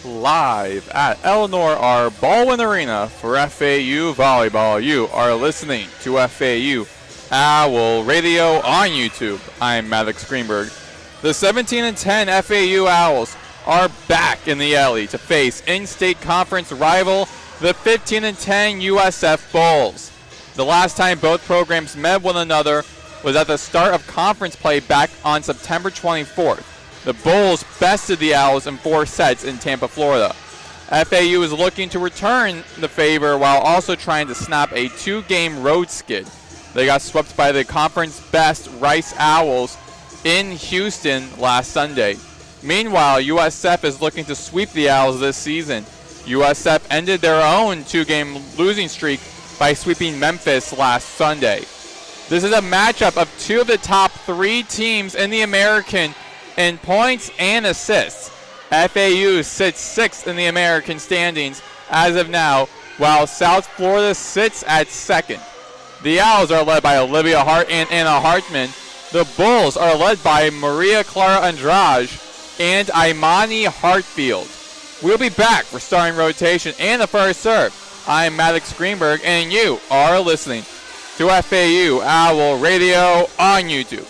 live at Eleanor R. Baldwin Arena for FAU Volleyball. You are listening to FAU Owl Radio on YouTube. I'm Maddox Greenberg. The 17-10 FAU Owls are back in the Elly to face in-state conference rival, the 15-10 USF Bulls. The last time both programs met one another was at the start of conference play back on September 24th. The Bulls bested the Owls in 4 sets in Tampa, Florida. FAU is looking to return the favor while also trying to snap a 2-game road skid. They got swept by the conference best Rice Owls in Houston last Sunday. Meanwhile, USF is looking to sweep the Owls this season. USF ended their own 2-game losing streak by sweeping Memphis last Sunday. This is a matchup of 2 of the top 3 teams in the American in points and assists. FAU sits 6th in the American standings as of now, while South Florida sits at 2nd. The Owls are led by Olivia Hart and Anna Hartman. The Bulls are led by Maria Clara Andrade and Imani Hartfield. We'll be back for starting rotation and the first serve. I'm Maddox Greenberg, and you are listening to FAU Owl Radio on YouTube.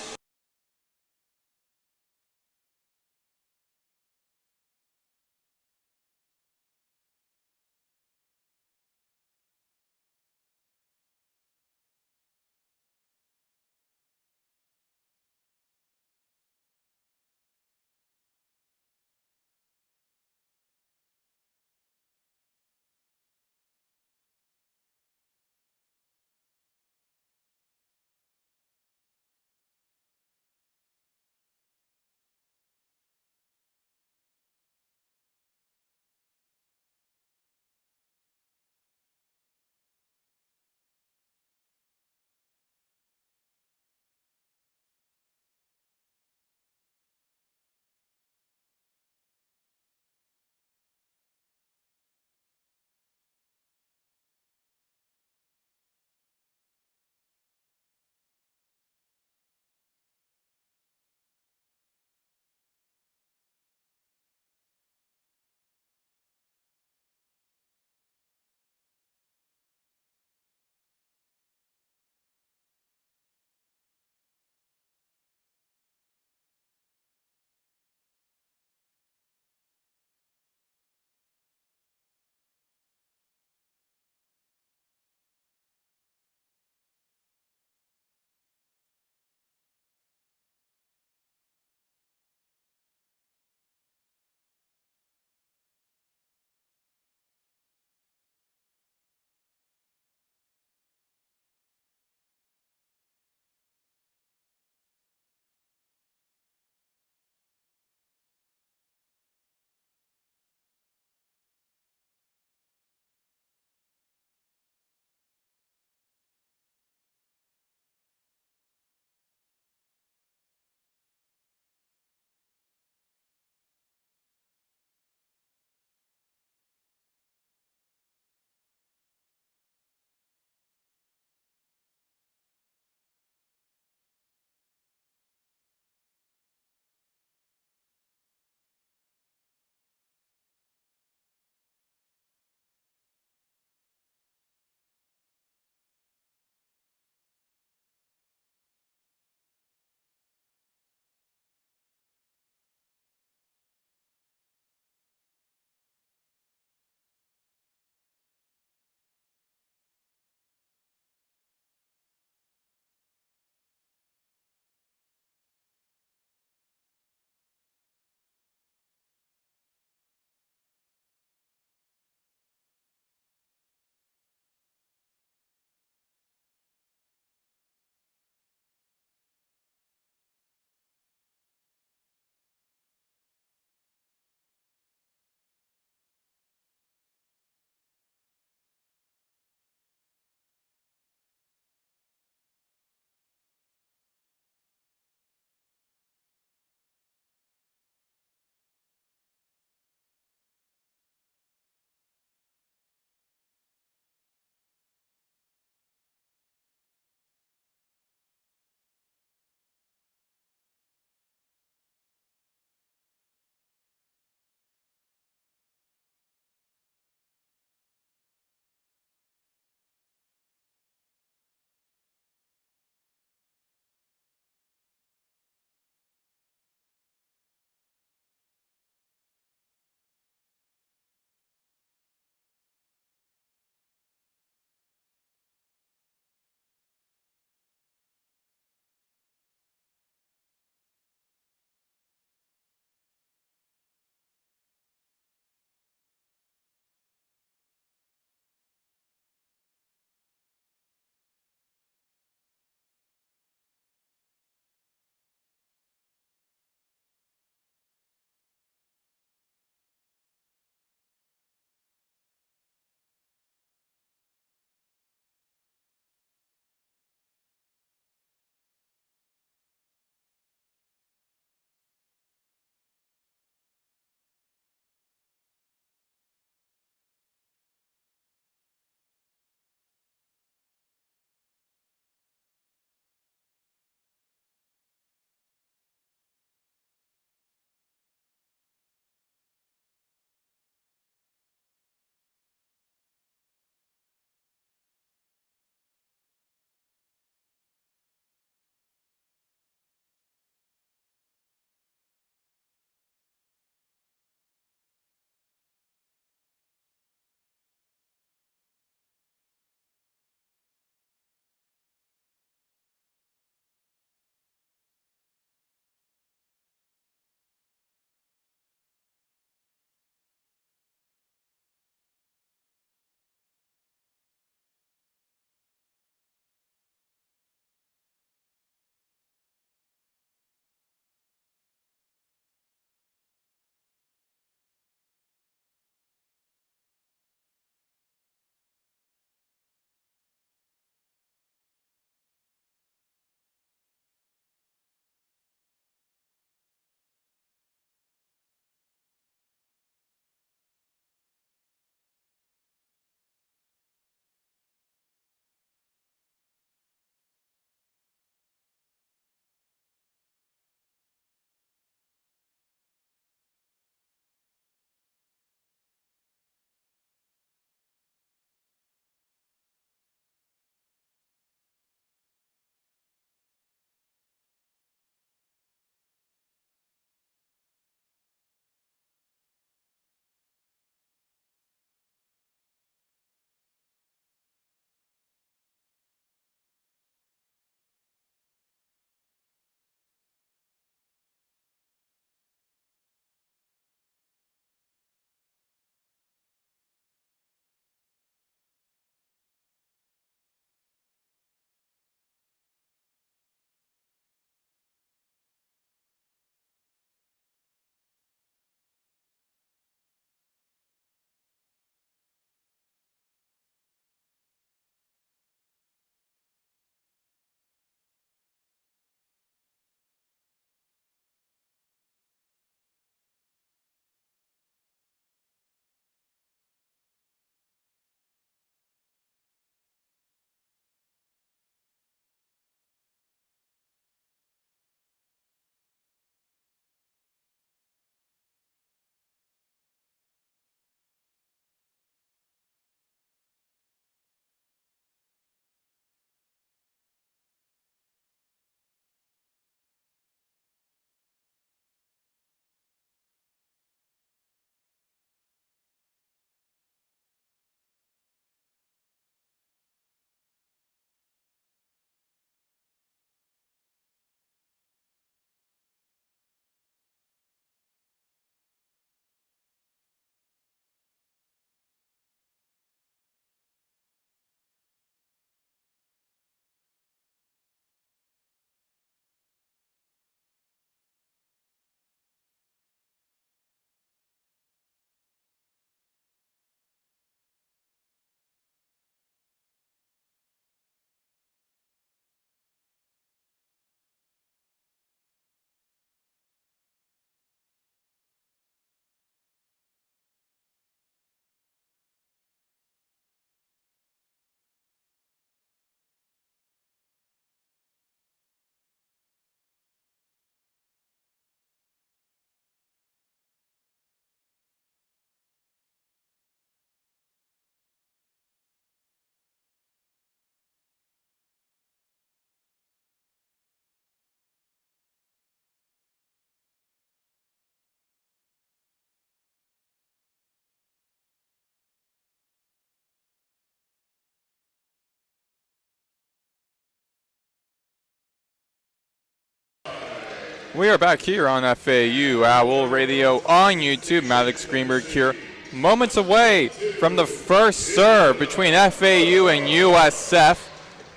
We are back here on FAU Owl Radio on YouTube. Maddox Greenberg here, moments away from the first serve between FAU and USF.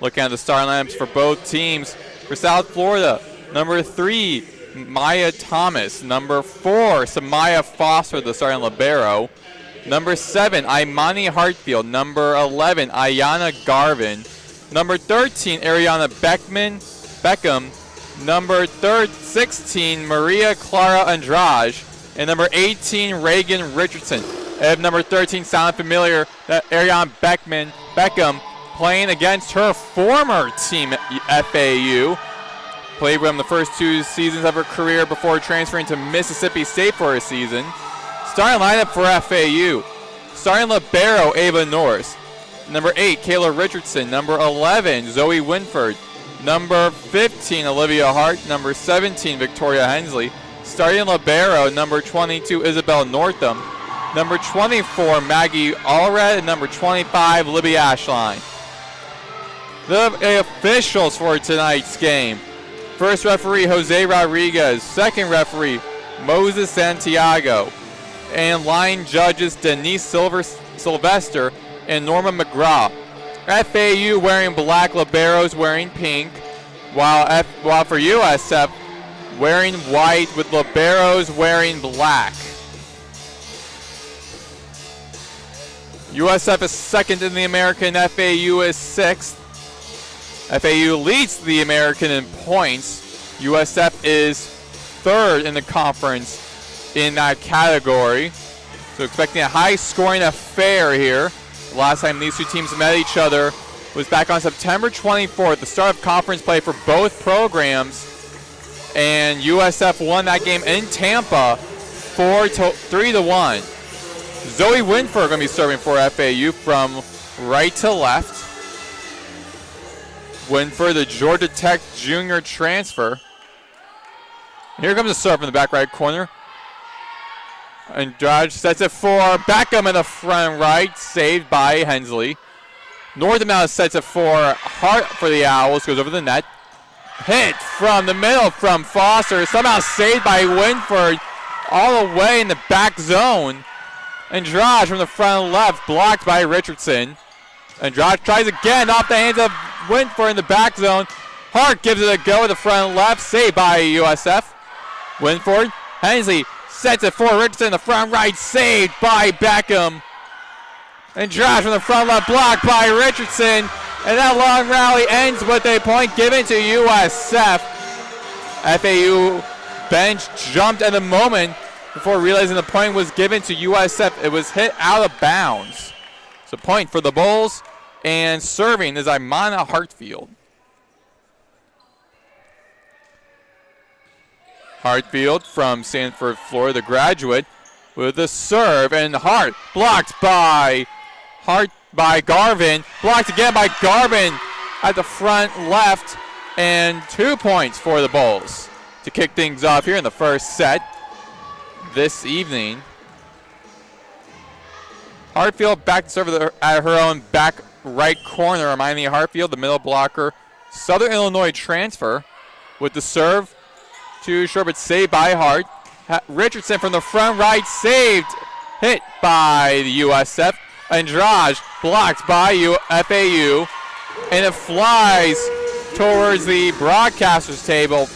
Looking at the starting lineups for both teams. For South Florida, number 3, Maya Thomas. Number 4, Samaya Foster, the starting libero. Number 7, Imani Hartfield. Number 11, Ayana Garvin. Number 13, Ariana Beckham. Number 16, Maria Clara Andrade. And number 18, Reagan Richardson. If number 13 sounded familiar, that Ariana Beckham playing against her former team at FAU. Played with them the first 2 seasons of her career before transferring to Mississippi State for a season. Starting lineup for FAU. Starting libero, Ava Norris. Number 8, Kayla Richardson. Number 11, Zoe Winford. Number 15, Olivia Hart. Number 17, Victoria Hensley. Starting libero, number 22, Isabel Northam. Number 24, Maggie Allred. And number 25, Libby Ashline. The officials for tonight's game. First referee, Jose Rodriguez. Second referee, Moses Santiago. And line judges, Denise Sylvester and Norma McGraw. FAU wearing black, liberos wearing pink, while for USF wearing white with liberos wearing black. USF is second in the American, FAU is 6th. FAU leads the American in points. USF is 3rd in the conference in that category. So expecting a high-scoring affair here. The last time these 2 teams met each other was back on September 24th, the start of conference play for both programs. And USF won that game in Tampa 3-1. Zoe Winford going to be serving for FAU from right to left. Winford, the Georgia Tech junior transfer. And here comes a serve in the back right corner. And Dodge sets it for Beckham in the front right, saved by Hensley. Northam now sets it for Hart for the Owls, goes over the net. Hit from the middle from Foster, somehow saved by Winford, all the way in the back zone. Andrade from the front left, blocked by Richardson. Andrade tries again off the hands of Winford in the back zone. Hart gives it a go at the front left, saved by USF. Winford, Hensley sets it for Richardson in the front right, saved by Beckham. Andrade from the front left, blocked by Richardson. And that long rally ends with a point given to USF. FAU bench jumped at the moment before realizing the point was given to USF. It was hit out of bounds. So point for the Bulls, and serving is Imana Hartfield. Hartfield from Sanford, Florida, graduate, with a serve, and Hart blocked by Garvin. Blocked again by Garvin at the front left, and 2 points for the Bulls to kick things off here in the first set this evening. Hartfield back to serve at her own back right corner. Imani Hartfield, the middle blocker, Southern Illinois transfer, with the serve. Too short, but saved by Hart. Richardson from the front right, saved. Hit by the USF. Andrade blocked by FAU. And it flies towards the broadcaster's table.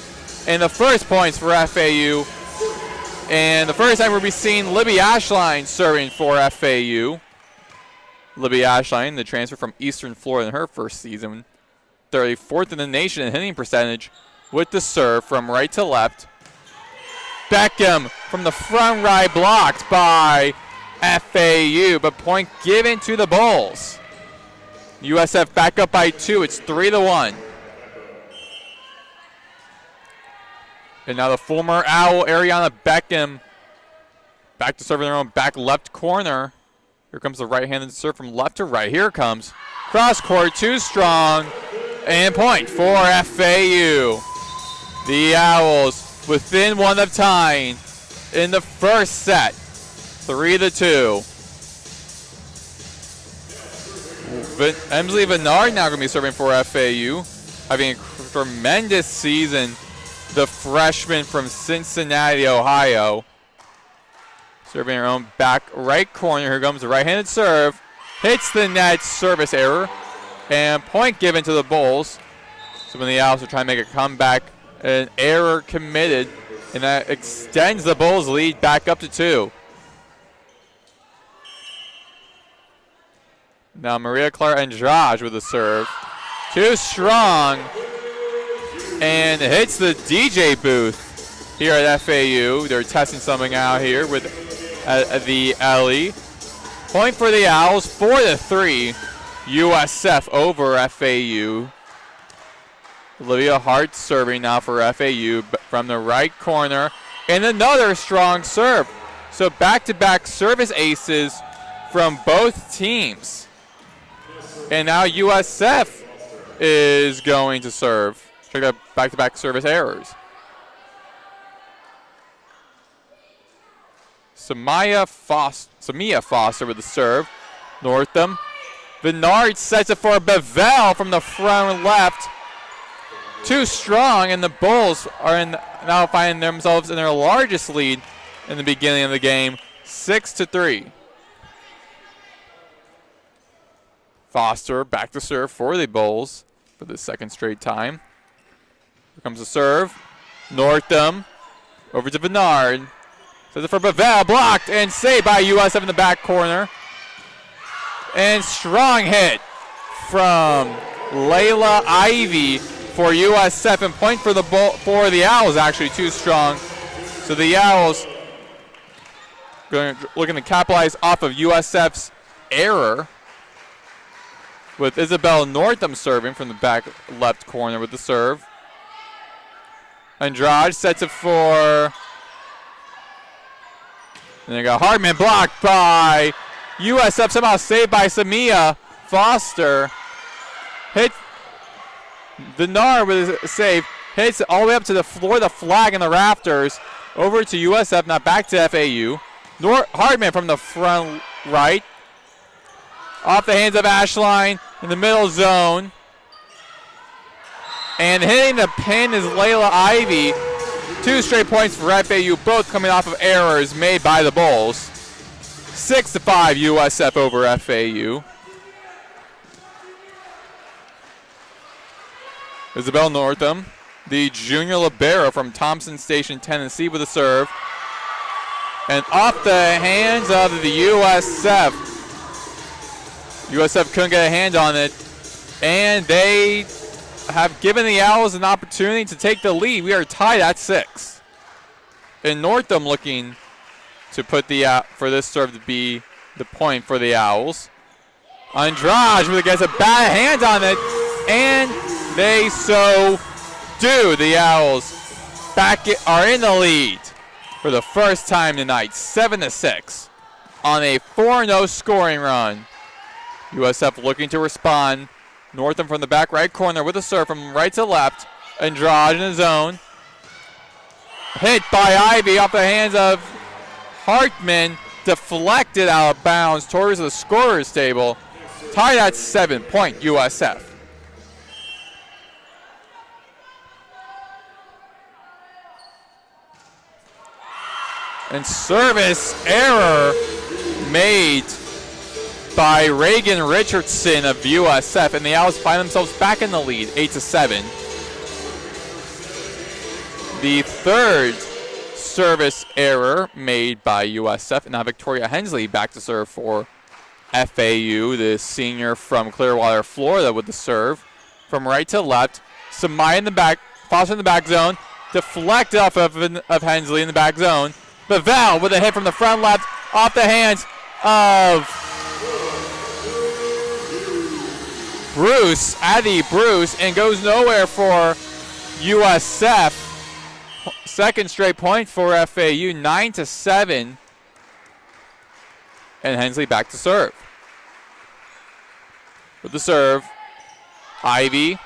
And the first points for FAU. And the first time we'll be seeing Libby Ashline serving for FAU. Libby Ashline, the transfer from Eastern Florida in her first season. 34th in the nation in hitting percentage, with the serve from right to left. Beckham from the front right, blocked by FAU, but point given to the Bulls. USF back up by 2. It's 3-1. And now the former Owl, Ariana Beckham, back to serve in their own back left corner. Here comes the right-handed serve from left to right. Here it comes. Cross court, too strong. And point for FAU. The Owls within one of tying in the first set. 3-2. Emily Vennard now going to be serving for FAU, having a tremendous season the freshman from Cincinnati, Ohio. Serving her own back right corner. Here comes the right-handed serve. Hits the net, service error. And point given to the Bulls. So when the Owls are trying to make a comeback, an error committed, and that extends the Bulls' lead back up to 2. Now Maria Clara Andrade with the serve. Too strong. And hits the DJ booth here at FAU. They're testing something out here with the Elly. Point for the Owls, 4-3. USF over FAU. Olivia Hart serving now for FAU from the right corner. And another strong serve. So back-to-back service aces from both teams. And now USF is going to serve. Check out back-to-back service errors. Samia Foster with the serve. Northam. Bernard sets it for Bevell from the front left. Too strong, and the Bulls are now finding themselves in their largest lead in the beginning of the game, 6-3. Foster back to serve for the Bulls for the second straight time. Here comes the serve. Northam over to Bernard. Sets it for Bevell, blocked and saved by USF in the back corner. And strong hit from Layla Ivy for USF, and point for the Owls, actually too strong. So the Owls looking to capitalize off of USF's error with Isabel Northam serving from the back left corner with the serve. Andrade sets it for, and they got Hardman, blocked by USF, somehow saved by Samia Foster. Hit Denard with a save. Hits it all the way up to the floor, the flag and the rafters. Over to USF, now back to FAU. Hardman from the front right. Off the hands of Ashline in the middle zone. And hitting the pin is Layla Ivy. 2 straight points for FAU, both coming off of errors made by the Bulls. 6-5 USF over FAU. Isabel Northam, the junior libero from Thompson Station, Tennessee, with a serve. And off the hands of the USF. USF couldn't get a hand on it. And they have given the Owls an opportunity to take the lead. We are tied at 6. And Northam looking to put for this serve to be the point for the Owls. Andrade really gets a bad hand on it, and they so do. The Owls are in the lead for the first time tonight, 7-6, on a 4-0 scoring run. USF looking to respond. Northam from the back right corner with a serve from right to left. Andrade in the zone. Hit by Ivy off the hands of Hartman, deflected out of bounds towards the scorer's table. Tied at 7, point USF. And service error made by Reagan Richardson of USF, and the Owls find themselves back in the lead, 8-7. The third service error made by USF, and now Victoria Hensley back to serve for FAU, the senior from Clearwater, Florida, with the serve from right to left. Samaya in the back, Foster in the back zone, deflected off of Hensley in the back zone. Bevell with a hit from the front left off the hands of Addie Bruce, and goes nowhere for USF. Second straight point for FAU, 9-7. And Hensley back to serve. With the serve, Ivy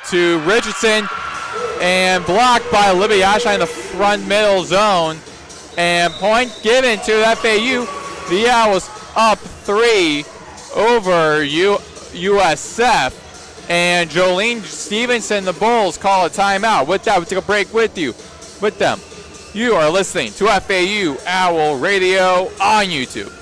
to Richardson, and blocked by Olivia Ashline in the front middle zone. And point given to FAU. The Owls up 3 over USF. And Jolene Stevenson, the Bulls, call a timeout. With that, we take a break with them. You are listening to FAU Owl Radio on YouTube.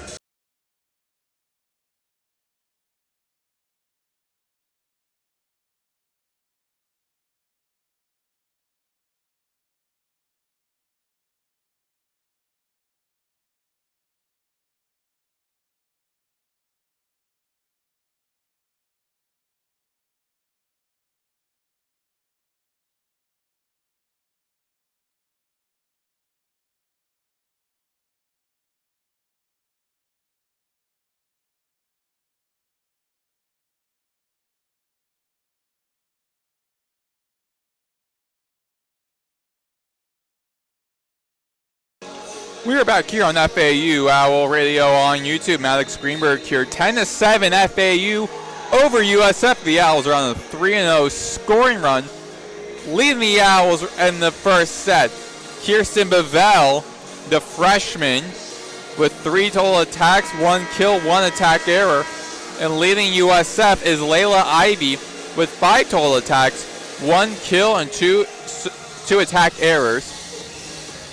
We are back here on FAU Owl Radio on YouTube. Maddox Greenberg here, 10-7 FAU over USF. The Owls are on a 3-0 scoring run, leading the Owls in the first set. Kirsten Bevell, the freshman, with 3 total attacks, 1 kill, 1 attack error. And leading USF is Layla Ivy with 5 total attacks, 1 kill, and 2 attack errors.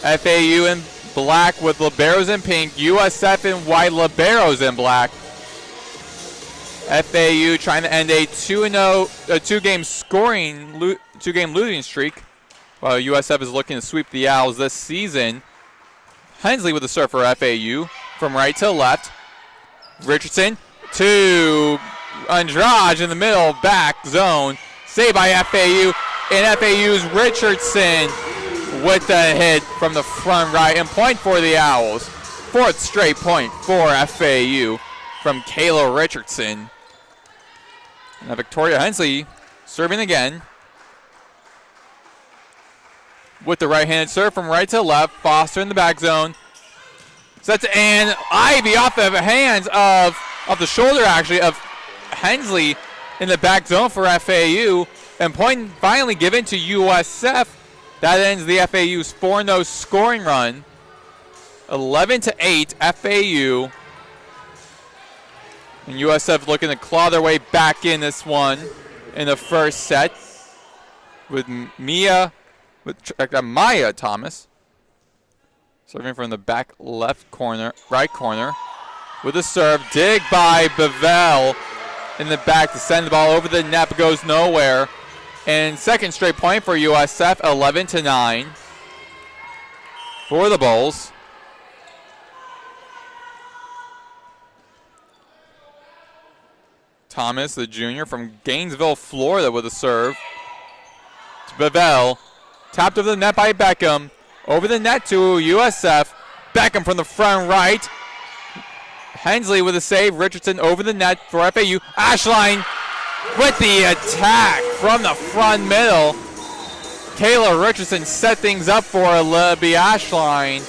FAU in black with liberos in pink, USF in white, liberos in black. FAU trying to end a 2-game losing streak, while USF is looking to sweep the Owls this season. Hensley with the serve for FAU from right to left. Richardson to Andrade in the middle, back zone. Saved by FAU, and FAU's Richardson with the hit from the front right, and point for the Owls. 4th straight point for FAU from Kayla Richardson. Now Victoria Hensley serving again with the right-handed serve from right to left. Foster in the back zone. Sets, and Ivy off the hands of the shoulder, actually, of Hensley in the back zone for FAU. And point finally given to USF. That ends the FAU's 4-0 scoring run. 11-8 FAU. And USF looking to claw their way back in this one in the first set with Maya Thomas serving from the back right corner with a serve. Dig by Bevell in the back to send the ball over the net, but goes nowhere. And second straight point for USF, 11-9 for the Bulls. Thomas, the junior from Gainesville, Florida, with a serve. To Bevell, tapped over the net by Beckham. Over the net to USF. Beckham from the front right. Hensley with a save. Richardson over the net for FAU. Ashline with the attack from the front middle. Kayla Richardson set things up for Libby Ashline.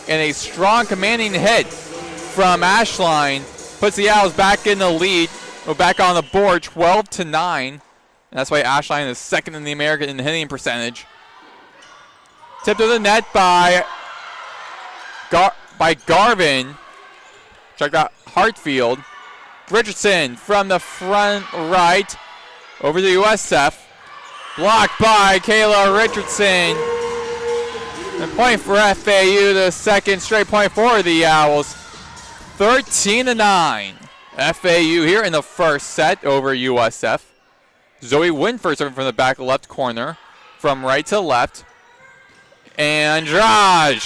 And a strong commanding hit from Ashline puts the Owls back in the lead. We're back on the board, 12-9. And that's why Ashline is second in the American in hitting percentage. Tipped to the net by Garvin. Check out Hartfield. Richardson from the front right over to USF. Blocked by Kayla Richardson. And point for FAU, the second straight point for the Owls. 13-9. FAU here in the first set over USF. Zoe Winford serving from the back left corner from right to left. And Andrade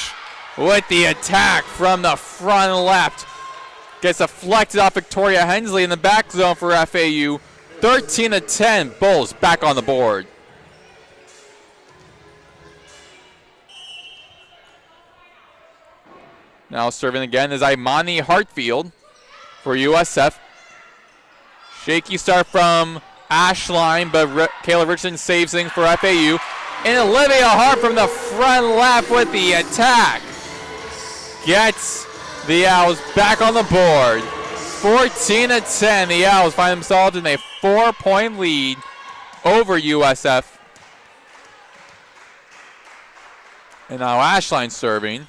with the attack from the front left. Gets deflected off Victoria Hensley in the back zone for FAU. 13-10, Bulls back on the board. Now serving again is Imani Hartfield for USF. Shaky start from Ashline, but Kayla Richardson saves things for FAU. And Olivia Hart from the front left with the attack. Gets the Owls back on the board. 14-10. The Owls find themselves in a 4-point lead over USF. And now Ashline serving.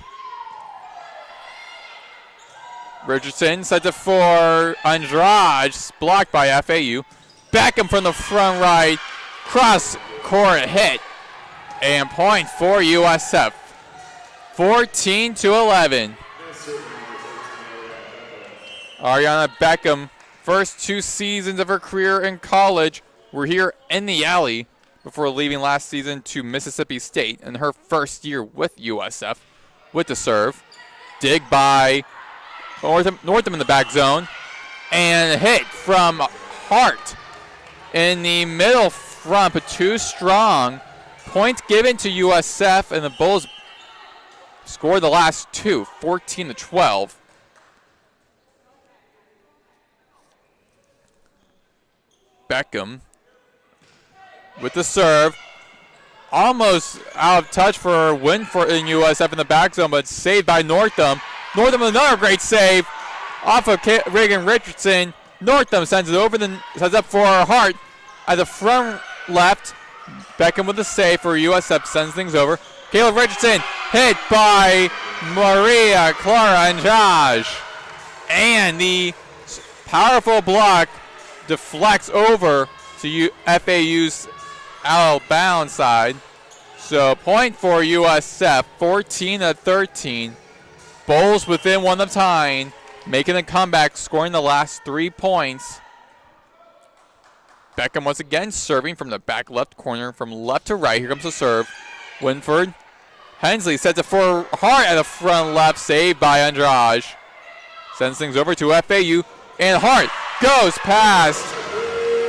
Richardson set to for Andrade, blocked by FAU. Beckham from the front right. Cross court hit. And point for USF. 14-11. Ariana Beckham, first 2 seasons of her career in college, were here in the Alley before leaving last season to Mississippi State in her first year with USF. With the serve. Dig by Northam in the back zone. And hit from Hart in the middle front, but too strong. Point given to USF, and the Bulls scored the last 2, 14-12. Beckham with the serve. Almost out of touch for Winford in USF in the back zone, but saved by Northam. Northam with another great save off of Reagan Richardson. Northam sends up for Hart at the front left. Beckham with the save for USF, sends things over. Caleb Richardson hit by Maria Clara Andrade. And the powerful block deflects over to FAU's out of bounds side. So point for USF, 14-13. Bulls within 1 of tying, making a comeback, scoring the last 3 points. Beckham once again serving from the back left corner, from left to right. Here comes the serve. Winford. Hensley sets it for Hart at the front left, saved by Andrade. Sends things over to FAU, and Hart goes past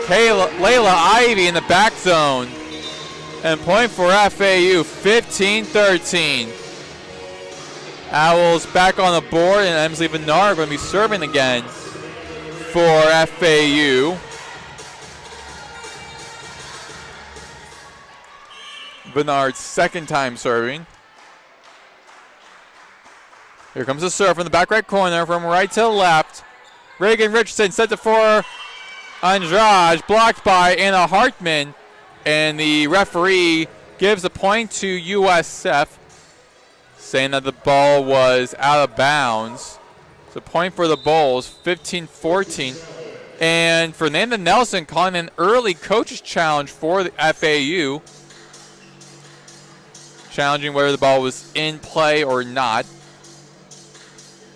Layla Ivy in the back zone. And point for FAU, 15-13. Owls back on the board, and Emsley Bernard going to be serving again for FAU. Bernard's second time serving. Here comes the serve from the back right corner, from right to left. Reagan Richardson sets it for Andrade, blocked by Anna Hartman, and the referee gives a point to USF, saying that the ball was out of bounds. So point for the Bulls, 15-14. And Fernanda Nelson calling an early coach's challenge for the FAU, challenging whether the ball was in play or not.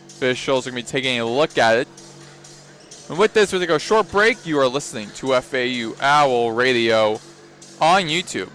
Officials are going to be taking a look at it. And with this, we're going to go short break. You are listening to FAU Owl Radio on YouTube.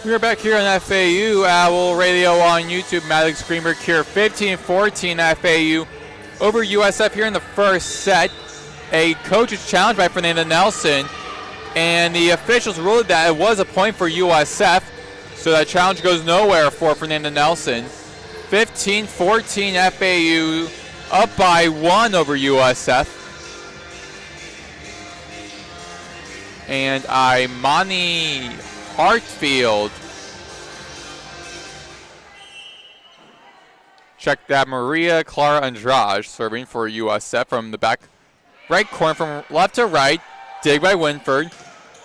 We are back here on FAU Owl Radio on YouTube. Maddox Greenberg here, 15-14 FAU over USF here in the first set. A coach's challenge by Fernanda Nelson, and the officials ruled that it was a point for USF, so that challenge goes nowhere for Fernanda Nelson. 15-14 FAU, up by 1 over USF. And Imani Hartfield. Check that. Maria Clara Andrade serving for USF from the back right corner, from left to right. Dig by Winford.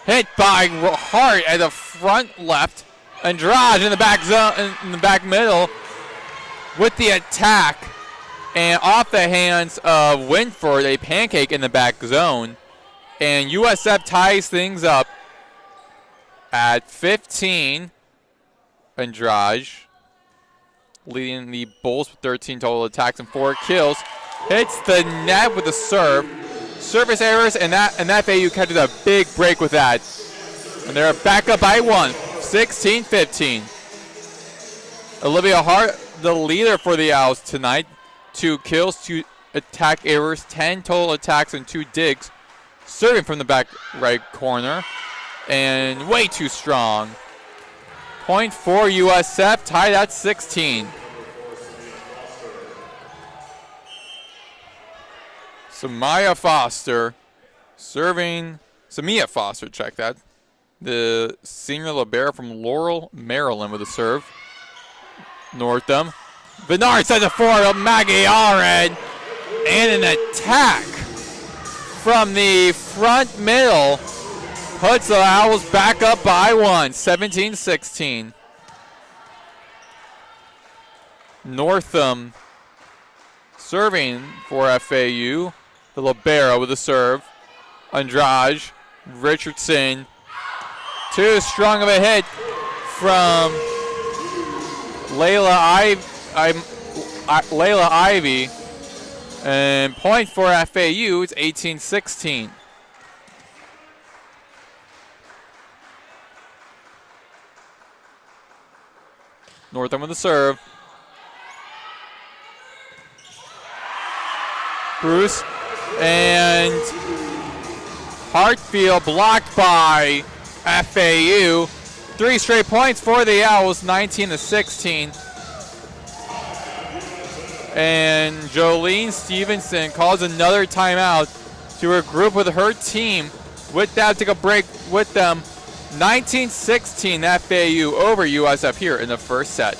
Hit by Hart at the front left. Andrade in the back zone, in the back middle with the attack. And off the hands of Winford, a pancake in the back zone. And USF ties things up at 15. Andrade, leading the Bulls with 13 total attacks and 4 kills. Hits the net with a serve. Service errors, and FAU catches a big break with that. And they're back up by 1, 16-15. Olivia Hart, the leader for the Owls tonight. 2 kills, 2 attack errors, 10 total attacks, and 2 digs. Serving from the back right corner. And way too strong. Point for USF, tied at 16. Samia Foster serving. Samia Foster, check that. The senior libero from Laurel, Maryland with a serve. Northam. Bernard sends it forward. Maggie Aren. And an attack from the front middle puts the Owls back up by 1, 17-16. Northam serving for FAU. The libero with a serve. Andrade, Richardson. Too strong of a hit from Layla Ivy. And point for FAU, it's 18-16. Northam with the serve. Bruce and Hartfield blocked by FAU. 3 straight points for the Owls, 19-16. And Jolene Stevenson calls another timeout to regroup with her team. With that, take a break with them. 19-16 FAU over USF here in the first set.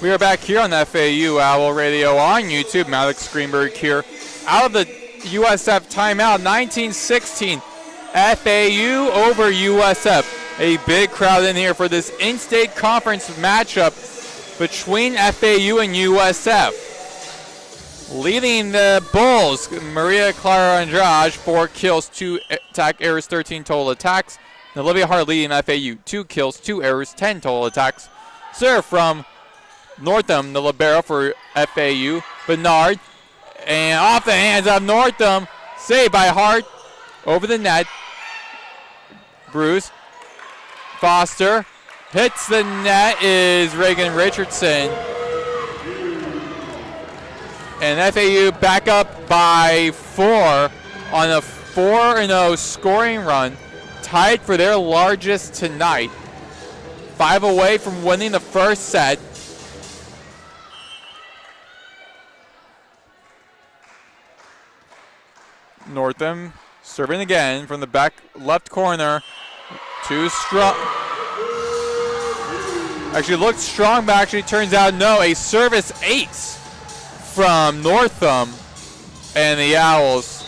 We are back here on FAU Owl Radio on YouTube. Maddox Greenberg here. Out of the USF timeout, 19-16. FAU over USF. A big crowd in here for this in-state conference matchup between FAU and USF. Leading the Bulls, Maria Clara Andrade, 4 kills, 2 attack errors, 13 total attacks. And Olivia Hart leading FAU, 2 kills, 2 errors, 10 total attacks. Serve from Northam, the libero for FAU. Bernard, and off the hands of Northam. Saved by Hart. Over the net. Bruce. Foster. Hits the net is Reagan Richardson. And FAU back up by 4 on a 4-0 scoring run. Tied for their largest tonight. 5 away from winning the first set. Northam serving again from the back left corner. Too strong. Actually looked strong, but actually turns out no. A service ace from Northam. And the Owls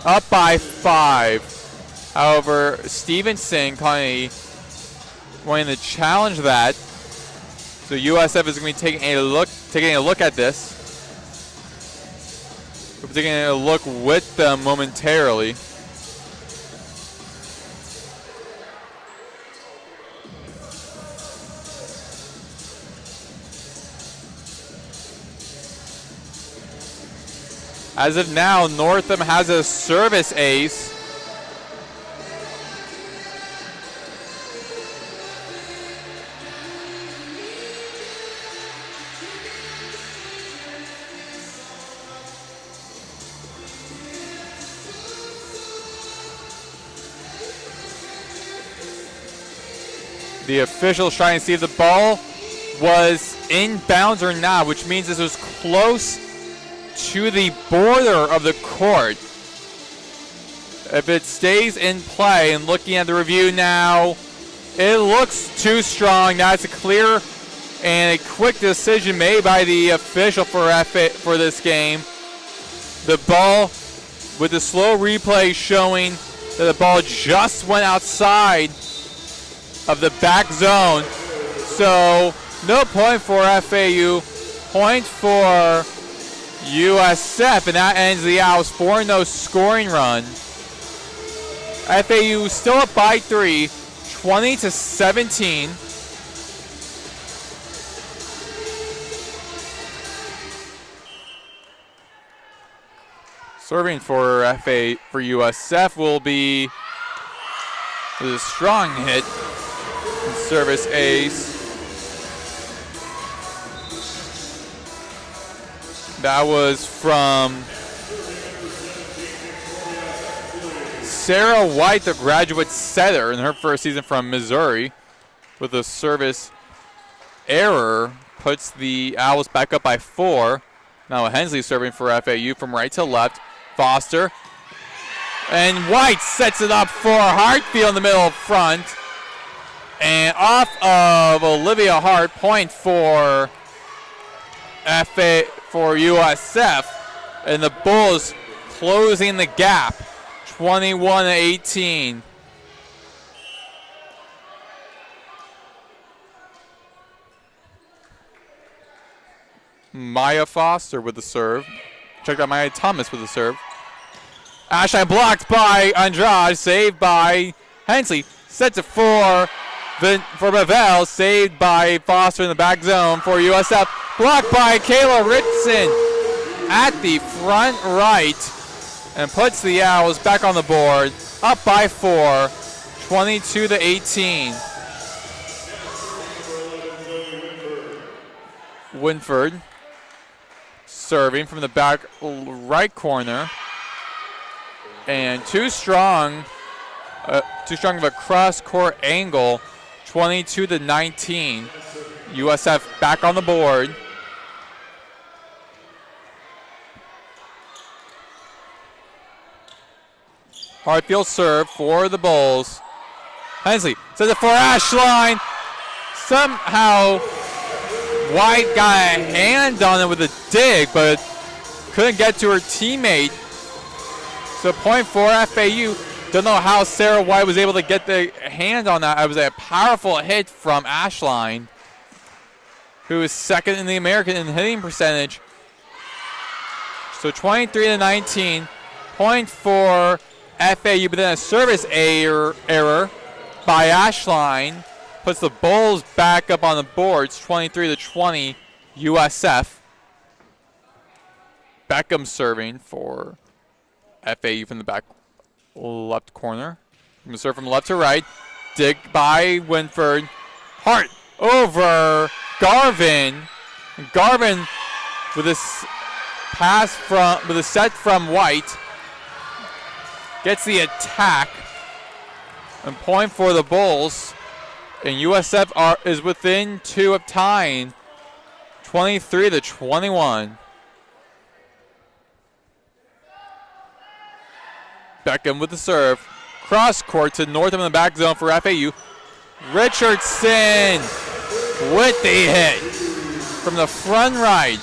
up by 5. However, Stevenson kind of wanting to challenge that. So USF is going to be taking a look at this. We're taking a look with them momentarily. As of now, Northam has a service ace. The officials trying to see if the ball was in bounds or not, which means this was close to the border of the court. If it stays in play, and looking at the review now, it looks too strong. That's a clear and a quick decision made by the official for this game. The ball, with the slow replay showing that the ball just went outside of the back zone. So no point for FAU, point for USF, and that ends the Owls 4-0 scoring run. FAU still up by 3, 20-17. Serving for USF will be with a strong hit. Service ace. That was from Sarah White, the graduate setter in her first season from Missouri, with a service error. Puts the Owls back up by 4. Now Hensley serving for FAU from right to left. Foster. And White sets it up for Hartfield in the middle front. And off of Olivia Hart, point for USF. And the Bulls closing the gap, 21-18. Maya Foster with the serve. Check out Maya Thomas with the serve. Ashline blocked by Andrade, saved by Hensley. Sets it for Bevel, saved by Foster in the back zone for USF. Blocked by Kayla Richardson at the front right, and puts the Owls back on the board, up by 4, 22-18. Winford serving from the back right corner, and too strong of a cross-court angle, 22-19. USF back on the board. Hartfield serve for the Bulls. Hensley sends it for Ashline. Somehow White got a hand on it with a dig, but couldn't get to her teammate. So point for FAU. Don't know how Sarah White was able to get the hand on that. It was a powerful hit from Ashline, who is second in the American in hitting percentage. So 23-19. Point for FAU, but then a service error by Ashline puts the Bulls back up on the boards, 23-20 USF. Beckham serving for FAU from the back left corner. From the serve from left to right. Dig by Winford. Hart over Garvin. And Garvin with a set from White. Gets the attack. And point for the Bulls. And USF is within 2 of tying. 23-21. Beckham with the serve. Cross court to Northam in the back zone for FAU. Richardson with the hit from the front right.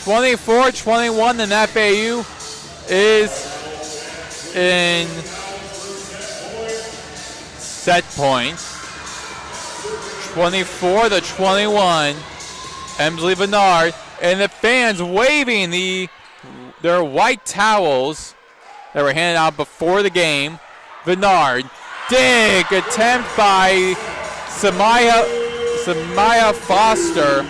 24-21, and FAU is in set point. 24-21. Emsley Bernard and the fans waving their white towels that were handed out before the game. Bernard, dig attempt by Samaya Foster,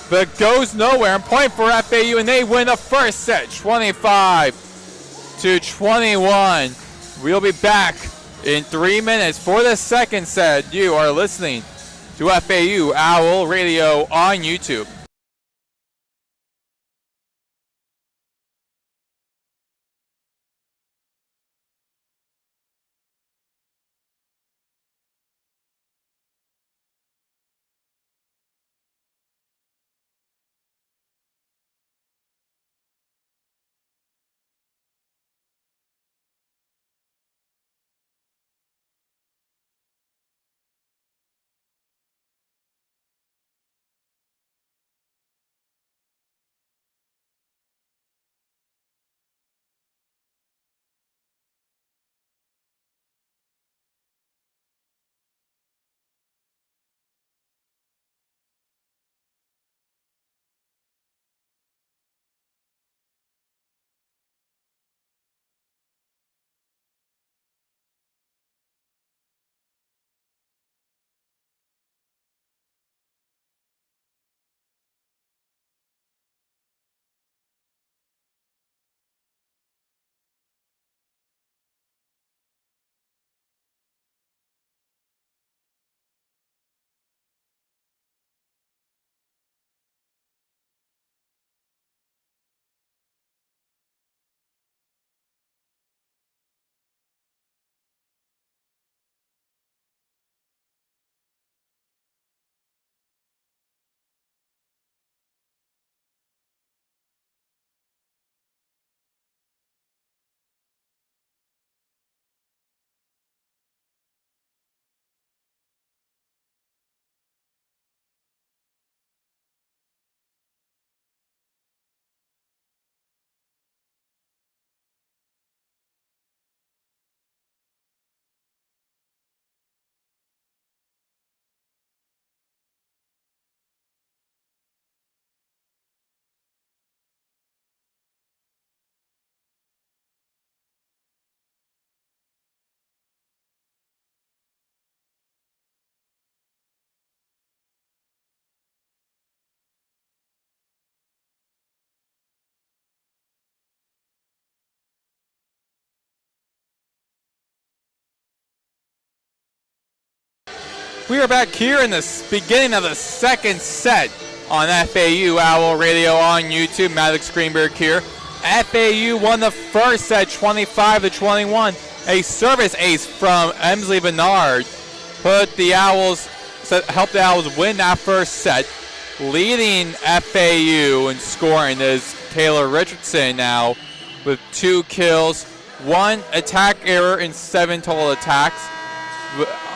but goes nowhere. And point for FAU, and they win the first set, 25-21. We'll be back in 3 minutes for the second set. You are listening to FAU Owl Radio on YouTube. We are back here in the beginning of the second set on FAU Owl Radio on YouTube. Maddox Greenberg here. FAU won the first set 25-21. A service ace from Emsley Bernard helped the Owls win that first set. Leading FAU in scoring is Taylor Richardson now with 2 kills, 1 attack error, and 7 total attacks.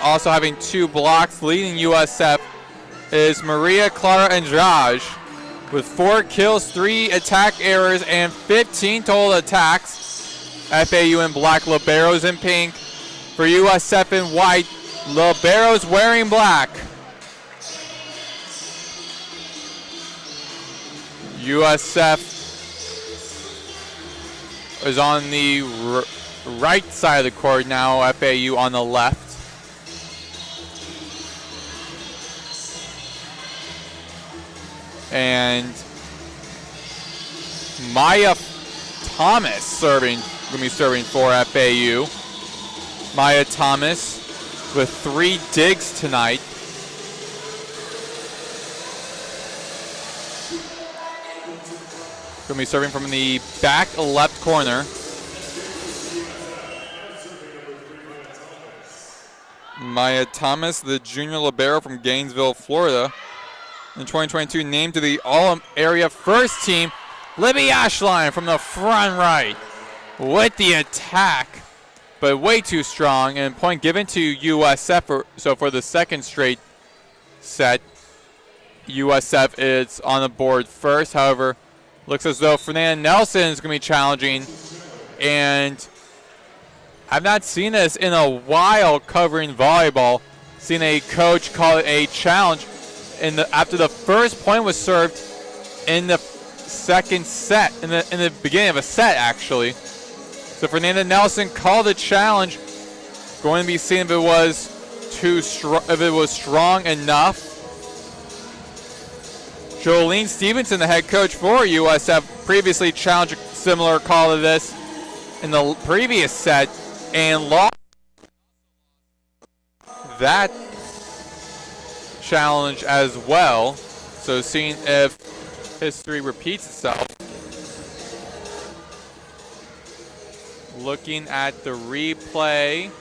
Also having 2 blocks. Leading USF is Maria Clara Andrade with 4 kills, 3 attack errors, and 15 total attacks. FAU in black, Liberos in pink. For USF in white, Liberos wearing black. USF is on the right side of the court now, FAU on the left. And Maya Thomas going to be serving for FAU. Maya Thomas with 3 digs tonight. Going to be serving from the back left corner. Maya Thomas, the junior libero from Gainesville, Florida. In 2022, named to the All-Area First Team. Libby Ashline from the front right with the attack, but way too strong. And point given to USF. So for the second straight set, USF is on the board first. However, looks as though Fernanda Nelson is going to be challenging. And I've not seen this in a while covering volleyball. Seen a coach call it a challenge after the first point was served in the second set, in the beginning of a set actually. So Fernanda Nelson called a challenge. Going to be seen if it was strong enough. Jolene Stevenson, the head coach for USF, previously challenged a similar call to this in the previous set and lost that challenge as well. So seeing if history repeats itself. Looking at the replay.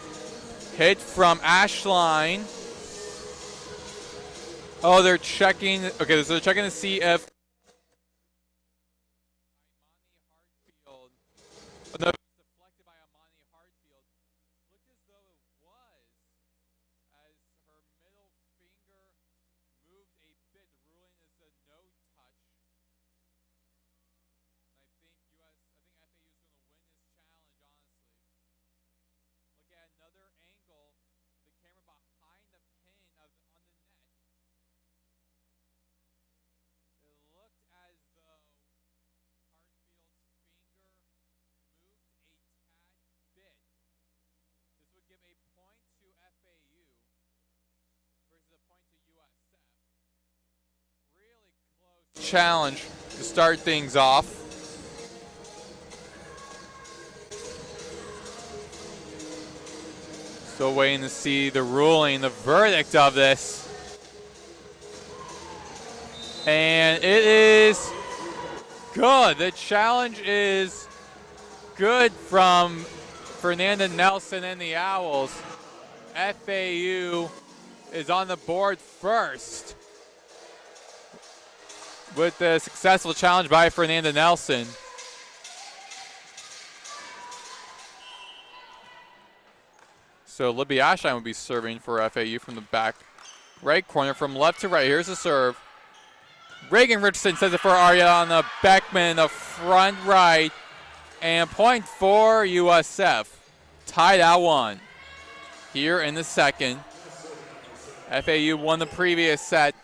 Hit from Ashline. Oh, they're checking. Okay, so they're checking to see if no, deflected by Amani Hartfield. Looked as though it was, as her middle finger moved a bit. The ruling is a no touch. I think FAU is going to win this challenge, honestly. Look at another angle. The camera behind the pin on the net. It looked as though Hartfield's finger moved a tad bit. This would give a point to FAU versus a point to USF. Really close challenge to start things off. Still waiting to see the ruling, the verdict of this. And it is good. The challenge is good from Fernanda Nelson and the Owls. FAU is on the board first with the successful challenge by Fernanda Nelson. So Libby Ashline will be serving for FAU from the back right corner from left to right. Here's the serve. Reagan Richardson sends it for Ariana Beckham in the front right. And point for USF. Tied at 1. Here in the second. FAU won the previous set.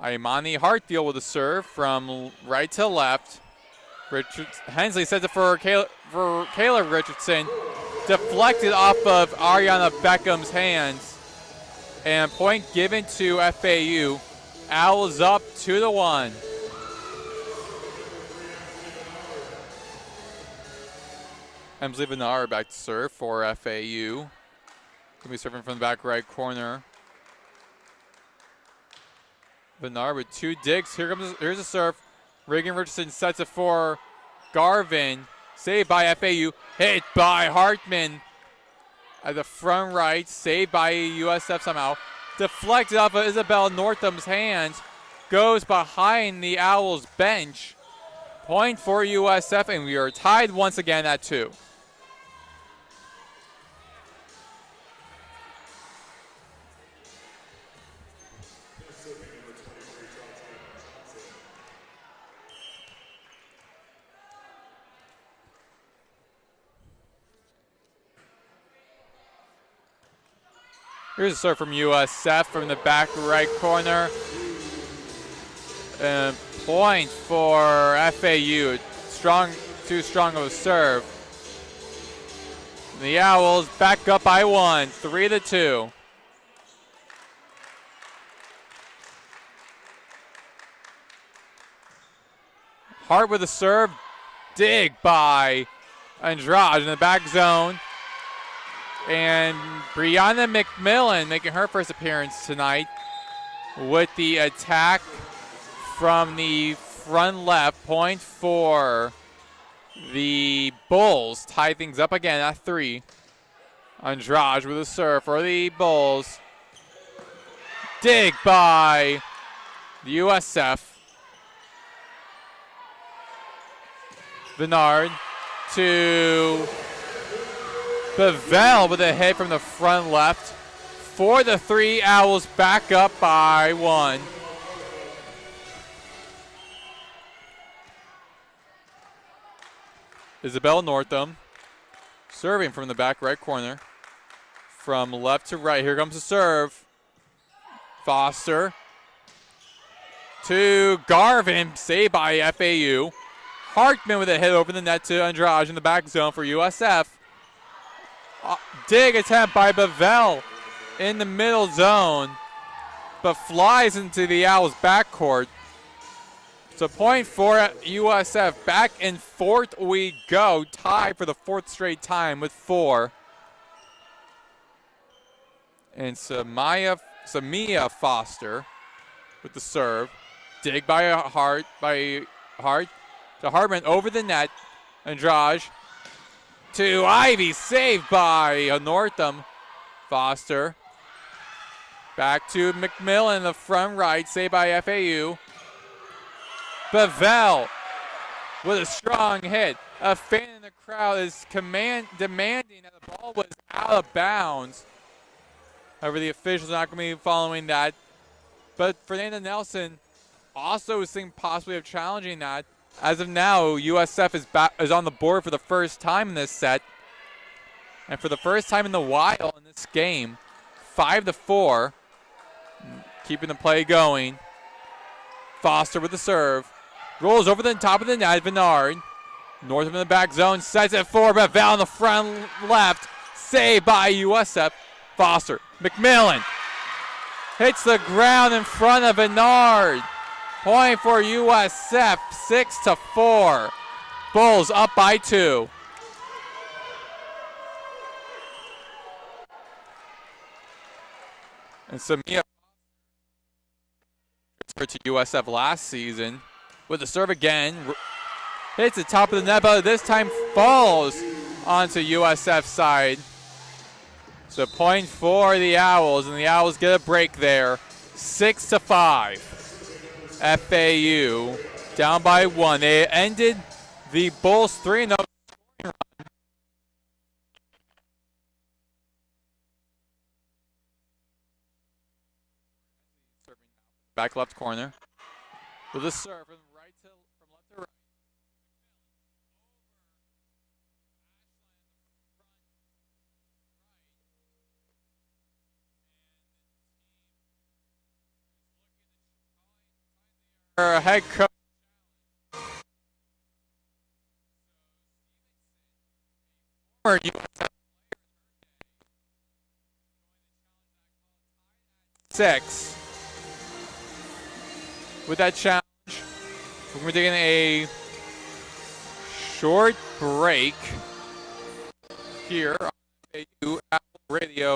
Imani Hartfield with a serve from right to left. Hensley sends it for Kayla Richardson. Deflected off of Ariana Beckham's hands. And point given to FAU. Owls up 2-1. Emily Vinar back to serve for FAU. Going to be serving from the back right corner. Vinar with 2 digs. Here's a serve. Reagan Richardson sets it for Garvin. Saved by FAU. Hit by Hartman at the front right. Saved by USF somehow. Deflected off of Isabel Northam's hands. Goes behind the Owls bench. Point for USF, and we are tied once again at 2. Here's a serve from USF from the back right corner. And point for FAU. Too strong of a serve. The Owls back up by 1, 3-2. Hart with a serve. Dig by Andrade in the back zone. And Brianna McMillan making her first appearance tonight with the attack from the front left. Point for the Bulls. Tie things up again at 3. Andrade with a serve for the Bulls. Dig by the USF. Vinard to Bevell with a hit from the front left. For the 3, Owls back up by 1. Isabel Northam serving from the back right corner. From left to right, here comes the serve. Foster to Garvin, saved by FAU. Hartman with a hit over the net to Andrade in the back zone for USF. Dig attempt by Bevell in the middle zone, but flies into the Owls backcourt. So point for USF. Back and forth we go. Tied for the 4th straight time with 4. And Samia Foster with the serve. Dig by Hart to Hartman over the net. Andrade to Ivy, saved by Northam. Foster back to McMillan in the front right, saved by FAU. Bevell with a strong hit. A fan in the crowd is demanding that the ball was out of bounds. However, the officials are not going to be following that. But Fernanda Nelson also is thinking possibly of challenging that. As of now, USF is on the board for the first time in this set. And for the first time in a while in this game, 5-4. Keeping the play going. Foster with the serve. Rolls over the top of the net. Vinard. Northam in the back zone. Sets it for Bevell in the front left. Saved by USF. Foster. McMillan. Hits the ground in front of Vinard. Point for USF. 6-4. Bulls up by 2. And Samia transferred to USF last season with the serve again. Hits the top of the net, but this time falls onto USF side. So point for the Owls, and the Owls get a break there. 6-5. FAU down by 1. They ended the Bulls 3-0 scoring run. Back left corner. With a serve from left to right. Our head coach. Six. With that challenge, we're going to be taking a short break. here on FAU Apple Radio.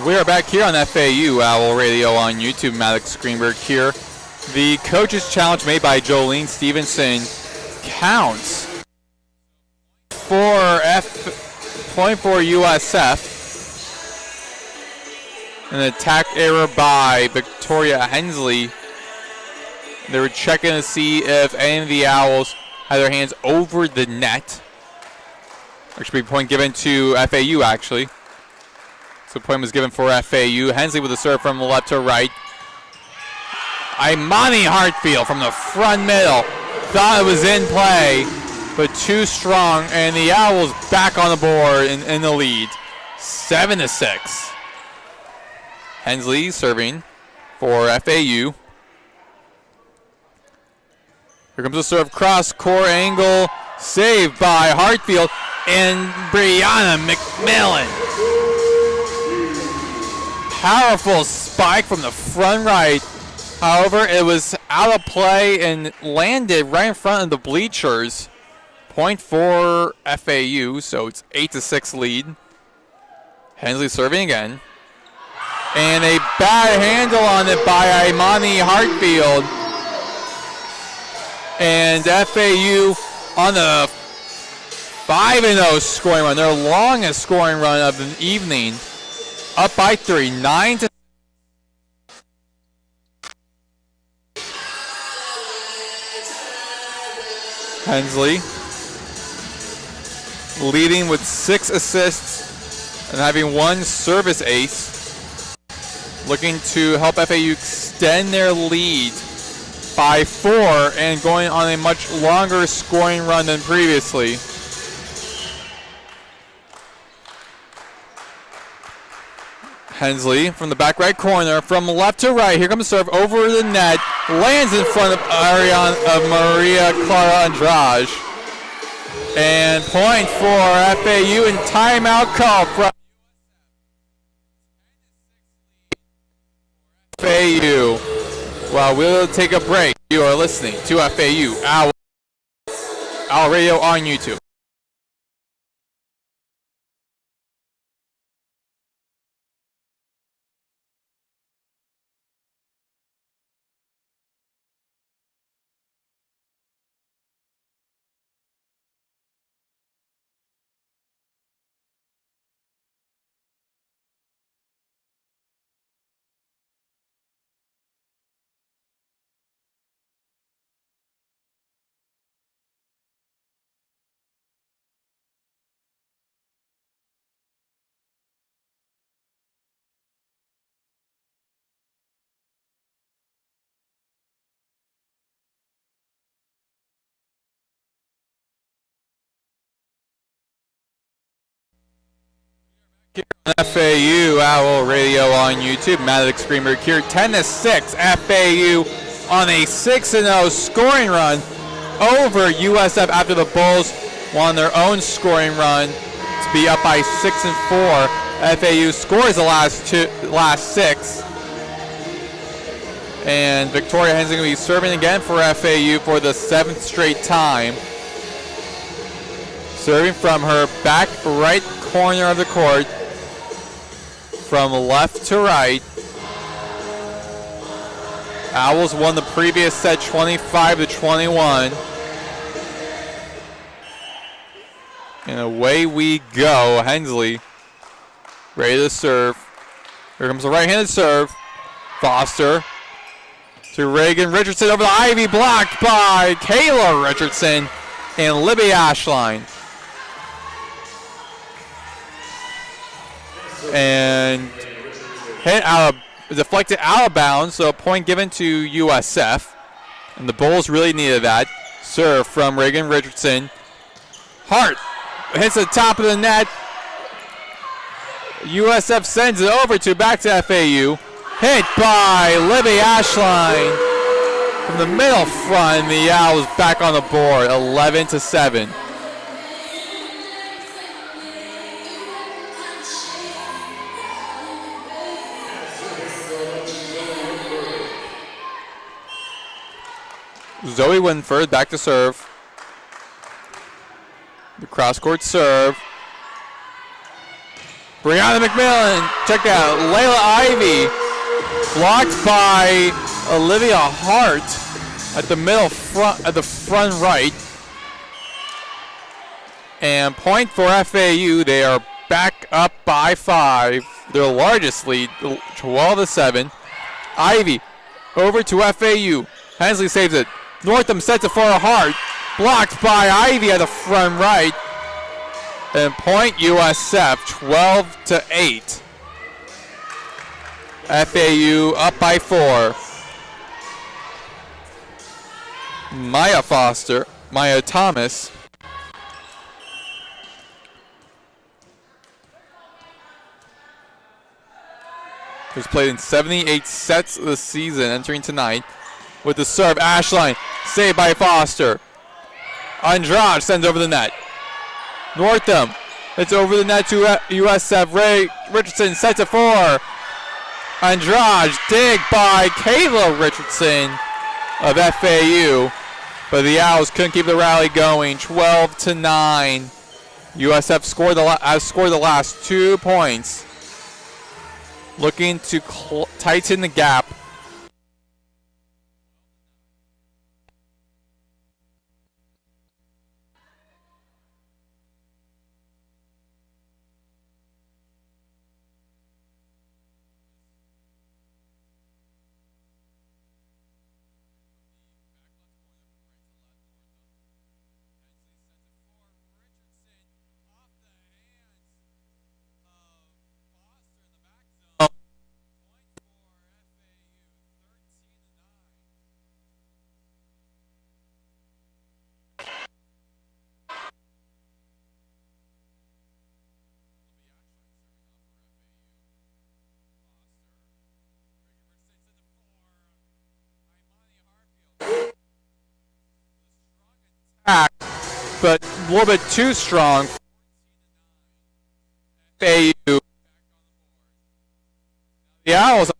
We are back here on FAU Owl Radio on YouTube. Maddox Greenberg here. The coach's challenge made by Jolene Stevenson counts for point for USF. An attack error by Victoria Hensley. They were checking to see if any of the Owls had their hands over the net. There should be a point given to FAU actually. So point was given for FAU. Hensley with a serve from left to right. Imani Hartfield from the front middle. Thought it was in play, but too strong. And the Owls back on the board in the lead. 7-6. Hensley serving for FAU. Here comes the serve cross, core angle, saved by Hartfield and Brianna McMillan. Powerful spike from the front right. However, it was out of play and landed right in front of the bleachers. Point for FAU, so it's 8-6 lead. Hensley serving again. And a bad handle on it by Imani Hartfield. And FAU on the 5-0 scoring run, their longest scoring run of the evening. Up by 3, 9-6. Hensley leading with 6 assists and having 1 service ace. Looking to help FAU extend their lead by 4 and going on a much longer scoring run than previously. Hensley from the back right corner, from left to right. Here comes the serve over the net. Lands in front of Maria Clara Andrade. And point for FAU and timeout call from FAU. Well, we'll take a break. You are listening to FAU Owl Radio on YouTube. FAU Owl Radio on YouTube. Maddox Greenberg here. 10-6 FAU on a 6-0 scoring run over USF after the Bulls won their own scoring run to be up by 6-4. FAU scores the last six. And Victoria Hensley going to be serving again for FAU for the 7th straight time. Serving from her back right corner of the court. From left to right. Owls won the previous set 25-21. And away we go. Hensley ready to serve. Here comes the right-handed serve. Foster to Reagan Richardson over the Ivy, blocked by Kayla Richardson and Libby Ashline. And hit out of, deflected out of bounds, so a point given to USF. And the Bulls really needed that. Serve from Reagan Richardson. Hart hits the top of the net. USF sends it over to back to FAU. Hit by Libby Ashline from the middle front. The Owls back on the board, 11-7. Zoe Winford back to serve. The cross-court serve. Brianna McMillan, check out. Layla Ivy, blocked by Olivia Hart at the middle front, at the front right. And point for FAU. They are back up by 5. Their largest lead, 12-7. Ivy over to FAU. Hensley saves it. Northam sets it for a Hart. Blocked by Ivy at the front right. And point USF 12-8. FAU up by 4. Maya Thomas. Who's played in 78 sets this season, entering tonight. With the serve, Ashline, saved by Foster. Andrade sends over the net. Northam, it's over the net to USF. Ray Richardson sets it for Andrade. Dig by Kayla Richardson of FAU. But the Owls couldn't keep the rally going. 12-9. USF scored the last 2 points. Looking to tighten the gap. But a little bit too strong. FAU. The Owls.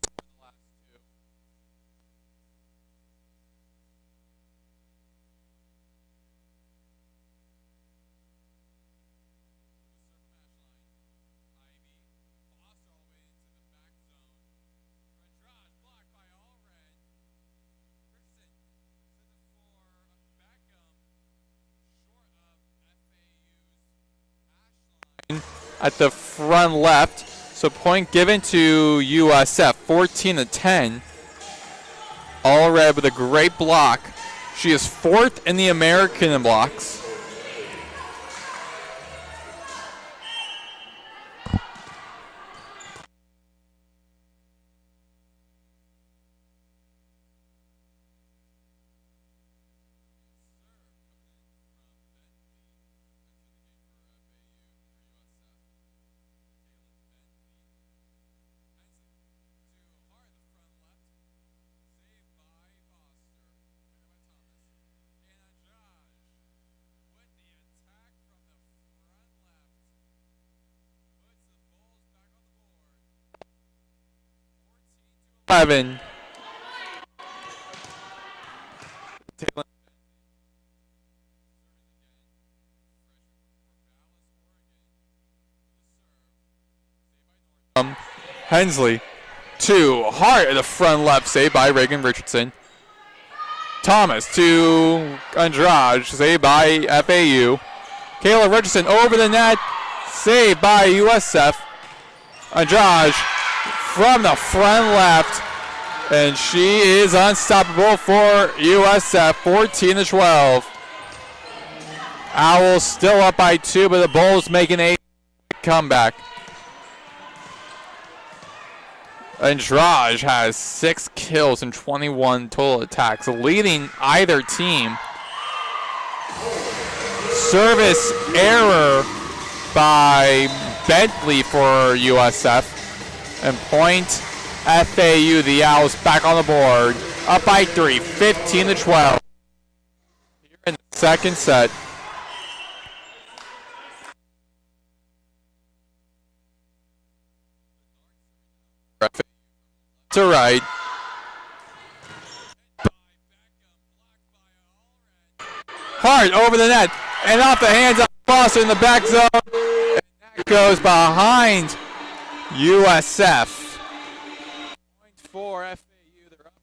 At the front left, so point given to USF, 14-10. All red with a great block. She is 4th in the American in blocks. 11. Hensley. 2. Hard at the front left, saved by Reagan Richardson. Thomas to Andrade, saved by FAU. Kayla Richardson over the net, saved by USF. Andrade from the front left, and she is unstoppable for USF, 14-12. Owls still up by 2, but the Bulls making a comeback. Andrade has 6 kills and 21 total attacks, leading either team. Service error by Bentley for USF. And point FAU, the Owls back on the board. Up by 3, 15-12. Here in the second set. To right. Hard over the net and off the hands of Foster in the back zone. And that goes behind USF. Point for FAU. They're up back up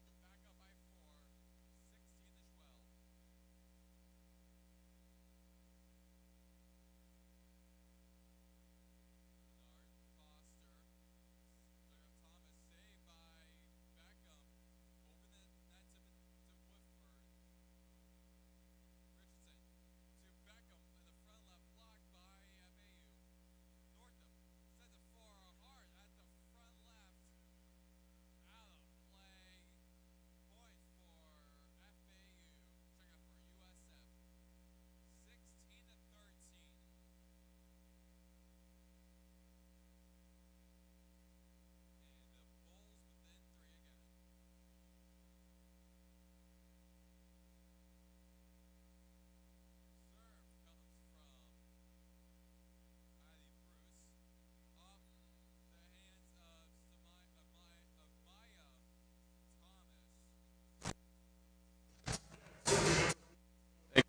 by 4. 15-14.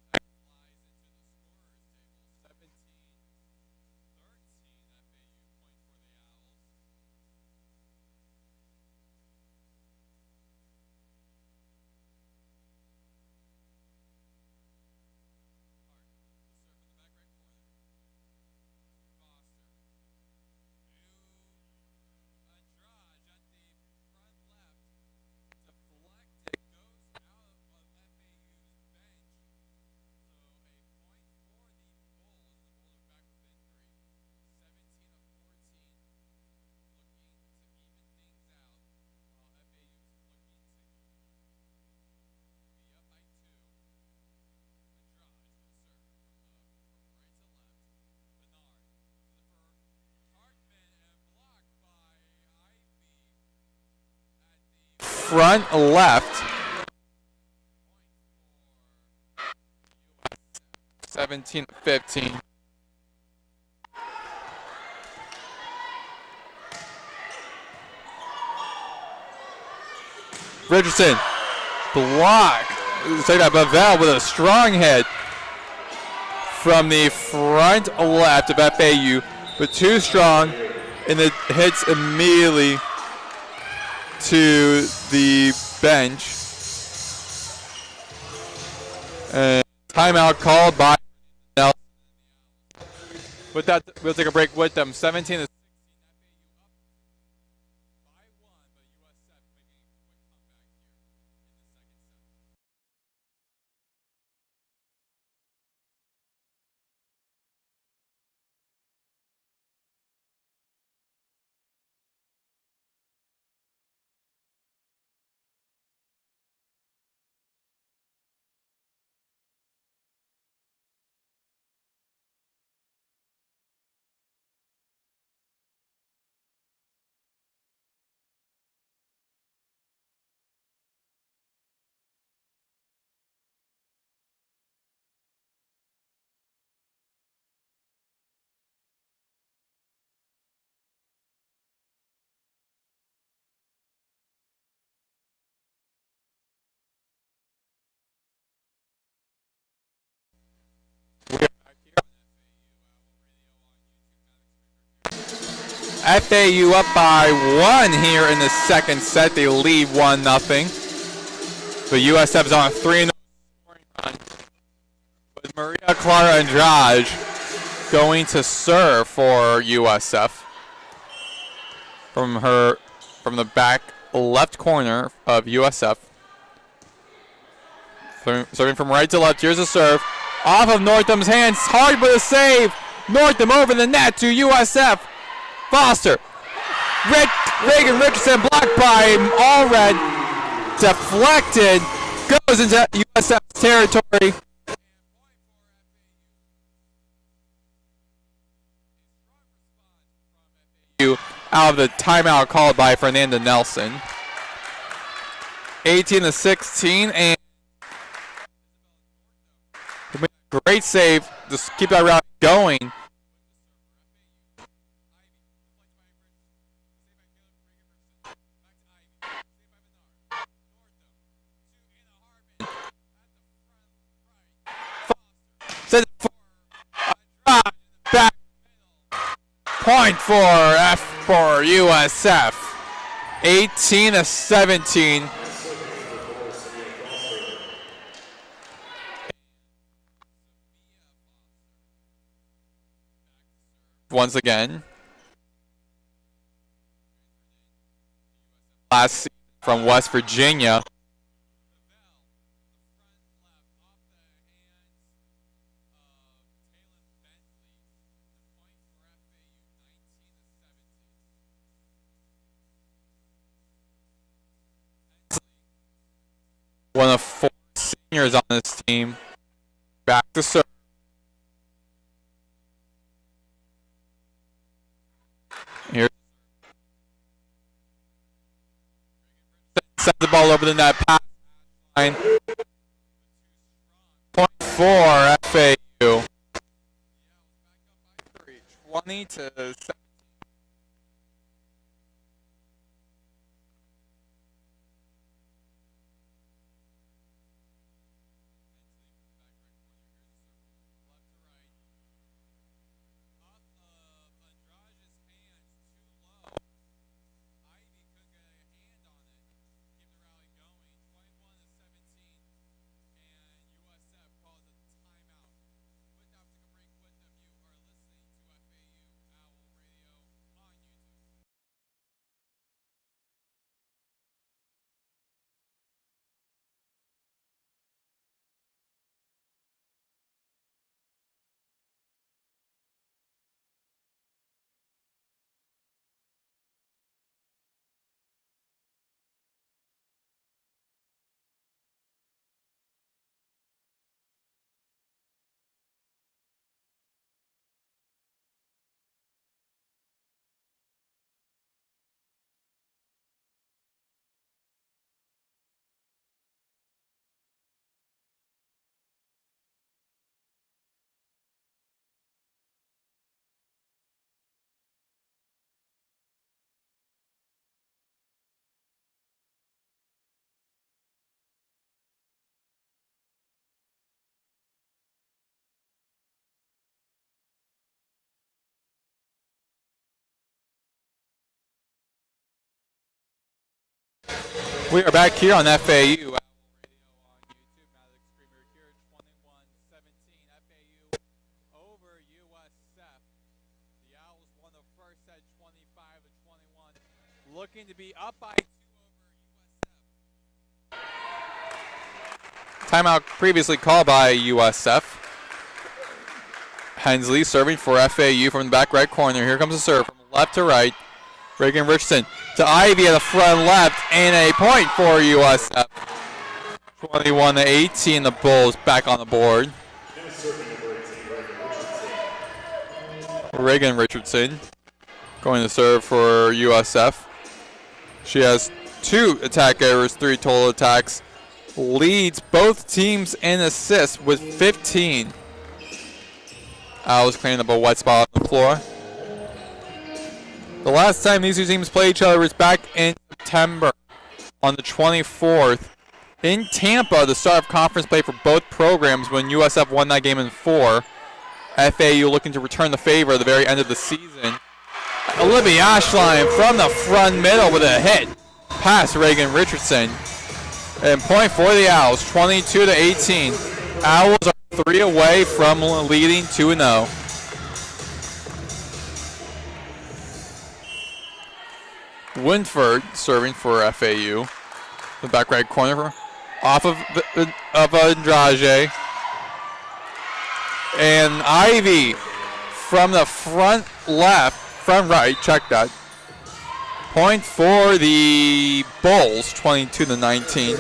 Front left. 17-15. Richardson, block. Take that Bavel with a strong hit from the front left of FAU, but too strong, and it hits immediately to the bench. And timeout called by Nelson. With that, we'll take a break with them. 17 FAU up by 1 here in the second set. They lead 1-0. But USF is on a 3-0 scoring run. With Maria Clara Andrade going to serve for USF from the back left corner of USF. Serving from right to left. Here's a serve. Off of Northam's hands. Hard but a save. Northam over the net to USF. Foster. Reagan Richardson blocked by Allred. Deflected. Goes into USF's territory. Out of the timeout called by Fernanda Nelson. 18-16, and great save. Just keep that route going. Back point for USF. 18-17. Once again. Last season from West Virginia. One of 4 seniors on this team. Back to serve. Here. Sends the ball over the net. Pass line. Point for FAU. 20-17. We are back here on FAU. Radio on YouTube. Maddox Greenberg here, 21-17. FAU over USF. The Owls won the first set 25-21. Looking to be up by 2 over USF. Timeout previously called by USF. Hensley serving for FAU from the back right corner. Here comes a serve from left to right. Reagan Richardson to Ivy at the front left, and a point for USF. 21-18, the Bulls back on the board. Reagan Richardson going to serve for USF. She has 2 attack errors, 3 total attacks. Leads both teams in assists with 15. Owls cleaning up a wet spot on the floor. The last time these 2 teams played each other was back in September on the 24th in Tampa, the start of conference play for both programs when USF won that game in 4. FAU looking to return the favor at the very end of the season. Olivia Ashline from the front middle with a hit past Reagan Richardson. And point for the Owls, 22-18. Owls are 3 away from leading 2-0. Winford serving for FAU. The back right corner off of Andrade. And Ivy from the front right, check that. Point for the Bulls, 22-19.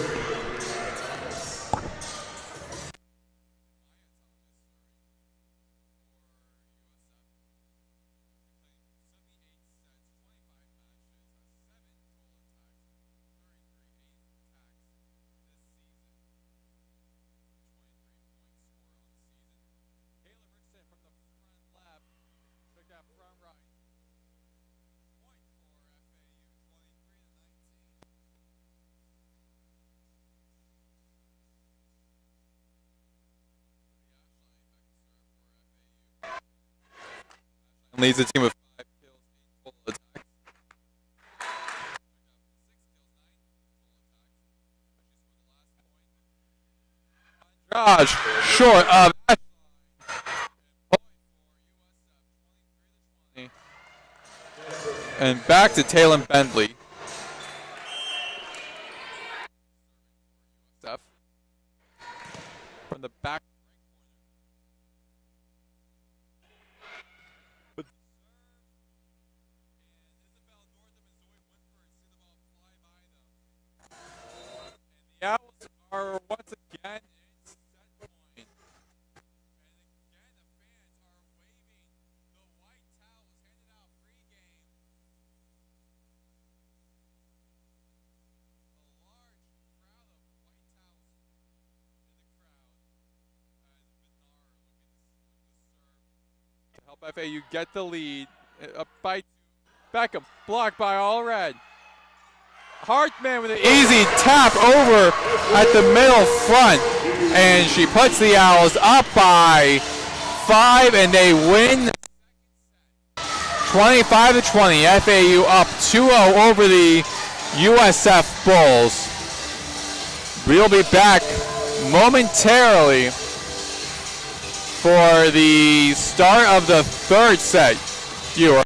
Leads the team with 5 kills, 8 total attacks. Josh, short of and back to Taylor Bentley. From the back. The Owls are once again in set point. And again, the fans are waving the white towels handed out pregame. A large crowd of white towels in the crowd as Bernard looking to serve to help FAU get the lead. Up by Beckham, blocked by Allred. Hartman with an easy tap over at the middle front, and she puts the Owls up by 5, and they win 25-20. FAU up 2-0 over the USF Bulls. We'll be back momentarily for the start of the third set. You are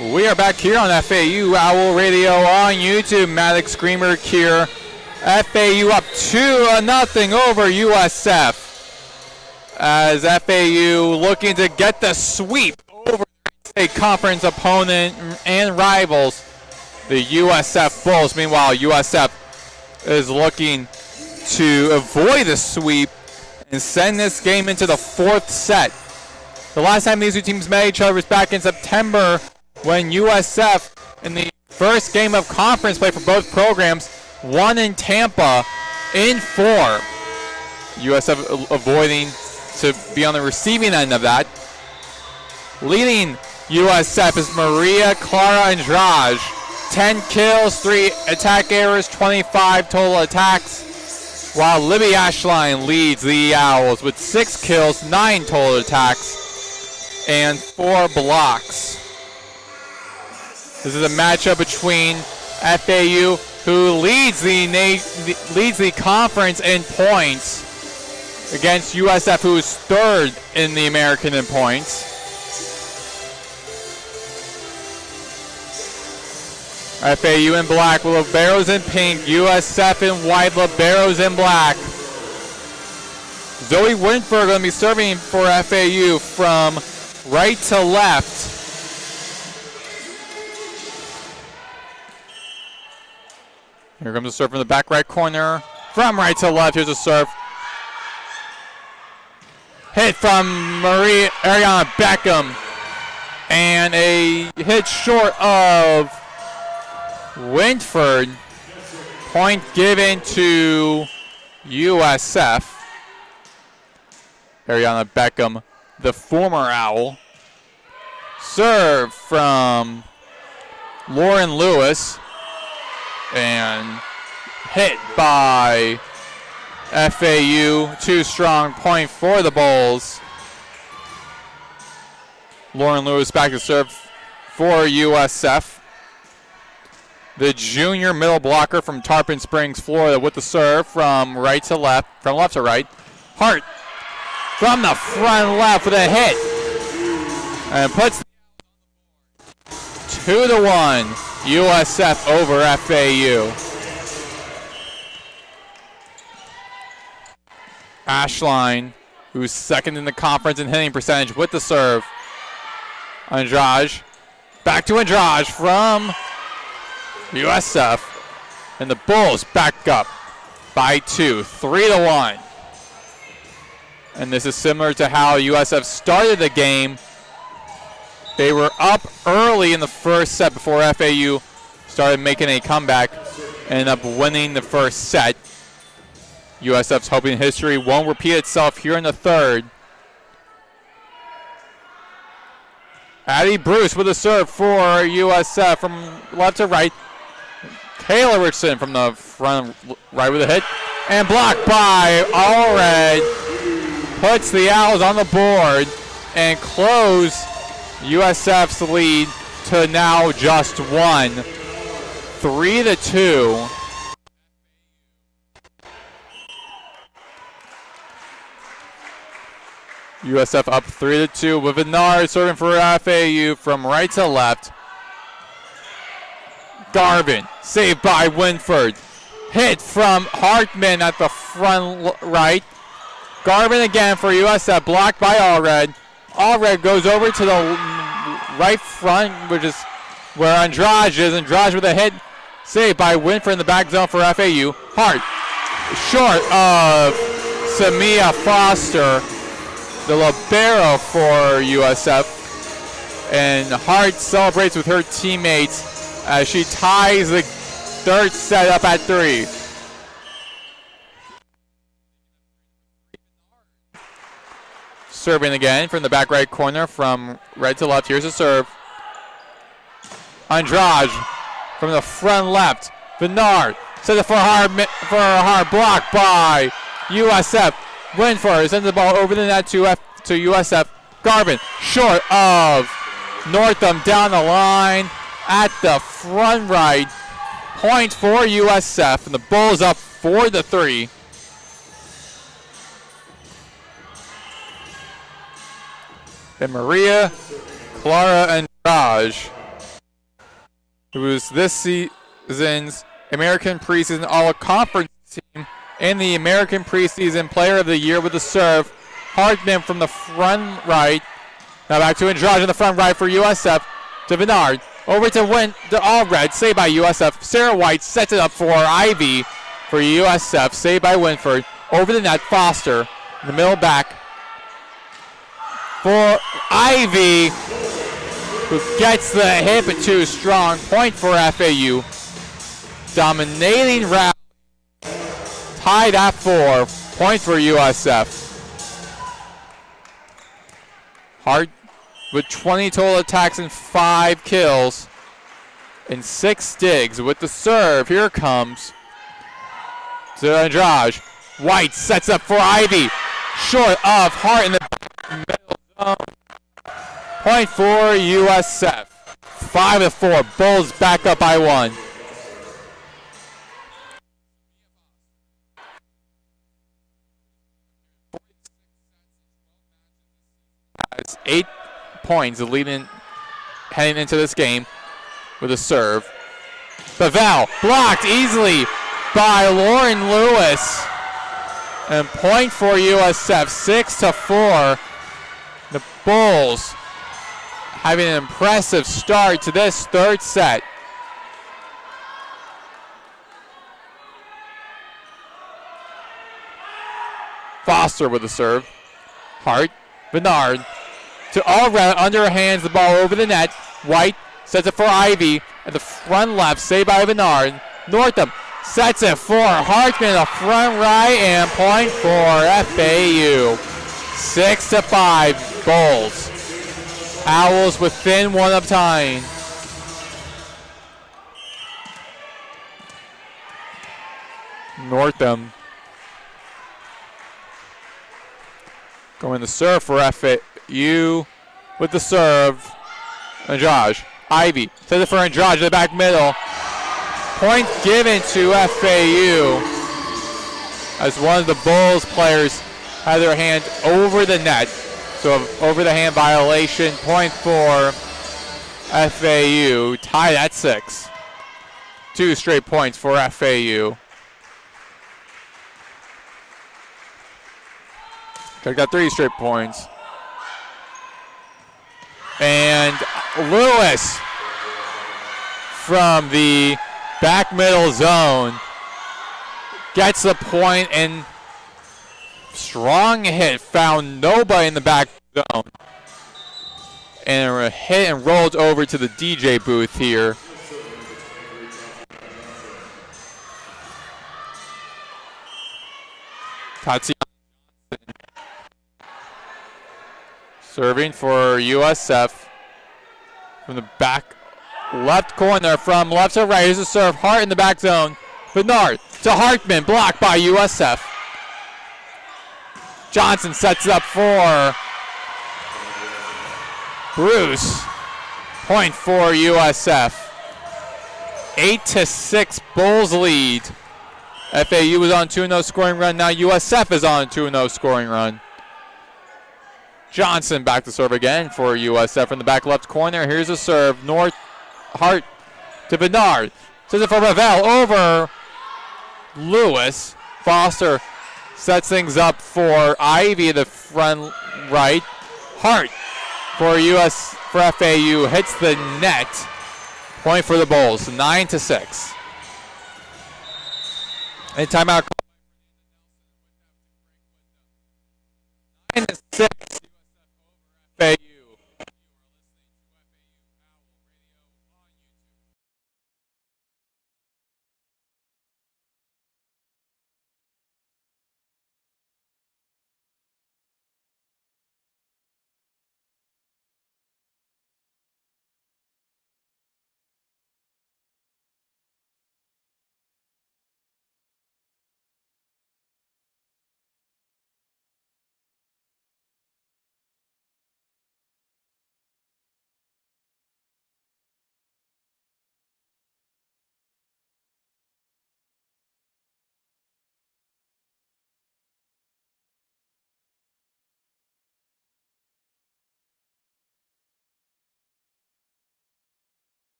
We are back here on FAU Owl Radio on YouTube. Maddox Greenberg here. FAU up 2-0 over USF. As FAU looking to get the sweep over a conference opponent and rivals, the USF Bulls. Meanwhile, USF is looking to avoid the sweep and send this game into the fourth set. The last time these two teams met each other was back in September, when USF, in the first game of conference play for both programs, won in Tampa in 4. USF avoiding to be on the receiving end of that. Leading USF is Maria Clara Andrade. 10 kills, 3 attack errors, 25 total attacks, while Libby Ashline leads the Owls with 6 kills, 9 total attacks, and 4 blocks. This is a matchup between FAU, who leads the conference in points, against USF, who is third in the American in points. FAU in black, Liberos in pink, USF in white, Liberos in black. Zoe Winford going to be serving for FAU from right to left. Here comes the serve from the back right corner. From right to left, here's a serve. Hit from Ariana Beckham. And a hit short of Winford. Point given to USF. Ariana Beckham, the former Owl. Serve from Lauren Lewis. And hit by FAU. Too strong point for the Bulls. Lauren Lewis back to serve for USF. The junior middle blocker from Tarpon Springs, Florida, with the serve from right to left, from left to right. Hart from the front left with a hit. And puts 2-1. USF over FAU. Ashline, who's second in the conference in hitting percentage, with the serve. Andrade. Back to Andrade from USF. And the Bulls back up by 2, 3-1. And this is similar to how USF started the game. They were up early in the first set before FAU started making a comeback and ended up winning the first set. USF's hoping history won't repeat itself here in the third. Addie Bruce with a serve for USF from left to right. Taylor Richardson from the front right with a hit. And blocked by Allred. Puts the Owls on the board and close USF's lead to now just 1. 3-2. USF up 3-2 with Vinard serving for FAU from right to left. Garvin saved by Winford. Hit from Hartman at the front right. Garvin again for USF, blocked by Allred. Allred goes over to the right front, which is where Andrade is. Andrade with a hit, saved by Winford in the back zone for FAU. Hart, short of Samia Foster, the libero for USF. And Hart celebrates with her teammates as she ties the third set up at 3. Serving again from the back right corner from right to left. Here's a serve. Andrade from the front left. Vinard sends it for a hard block by USF. Winford sends the ball over the net to USF. Garvin short of Northam down the line at the front right. Point for USF, and the Bulls up 4-3. And Maria Clara Andrade who was this season's American Preseason All-Conference team and the American Preseason Player of the Year with the serve. Hartman from the front right. Now back to Andrade in the front right for USF. To Bernard. Over to the All-Red. Saved by USF. Sarah White sets it up for Ivy for USF. Saved by Winford. Over the net. Foster. In the middle back. For Ivy, who gets the hit but too strong. Point for FAU. Dominating round. Tied at 4. Point for USF. Hart with 20 total attacks and 5 kills and 6 digs with the serve. Here it comes to Andrade. White sets up for Ivy. Short of Hart in the middle zone. Point for USF. 5-4. Bulls back up by 1. Has 8 points leading heading into this game with a serve. Pavel blocked easily by Lauren Lewis. And point for USF, 6-4. The Bulls having an impressive start to this third set. Foster with the serve. Hart, Bernard. To All-Red, underhands the ball over the net. White sets it for Ivy at the front left, saved by Bernard. Northam sets it for Hartman, the front right, and point for FAU. 6-5, Bulls. Owls within 1 of tying. Northam going to serve for FAU with the serve. Andrade. Ivy sends it for Andrade to the back middle. Point given to FAU as one of the Bulls players had their hand over the net. So over the hand violation. Point for FAU. Tied at 6. 2 straight points for FAU. They got 3 straight points. And Lewis from the back middle zone gets the point, and strong hit, found nobody in the back zone. And a hit and rolled over to the DJ booth here. Tatiana serving for USF from the back left corner, from left to right. Here's a serve. Hart in the back zone. Bernard to Hartman, blocked by USF. Johnson sets it up for Bruce. Point for USF. 8-6 Bulls lead. FAU was on 2-0 scoring run. Now USF is on a 2-0 scoring run. Johnson back to serve again for USF from the back left corner. Here's a serve. Hart to Bernard. Sends it for Ravel over Lewis. Foster sets things up for Ivy, the front right. Hart for FAU hits the net. Point for the Bulls. 9-6. And timeout. 9-6. FAU.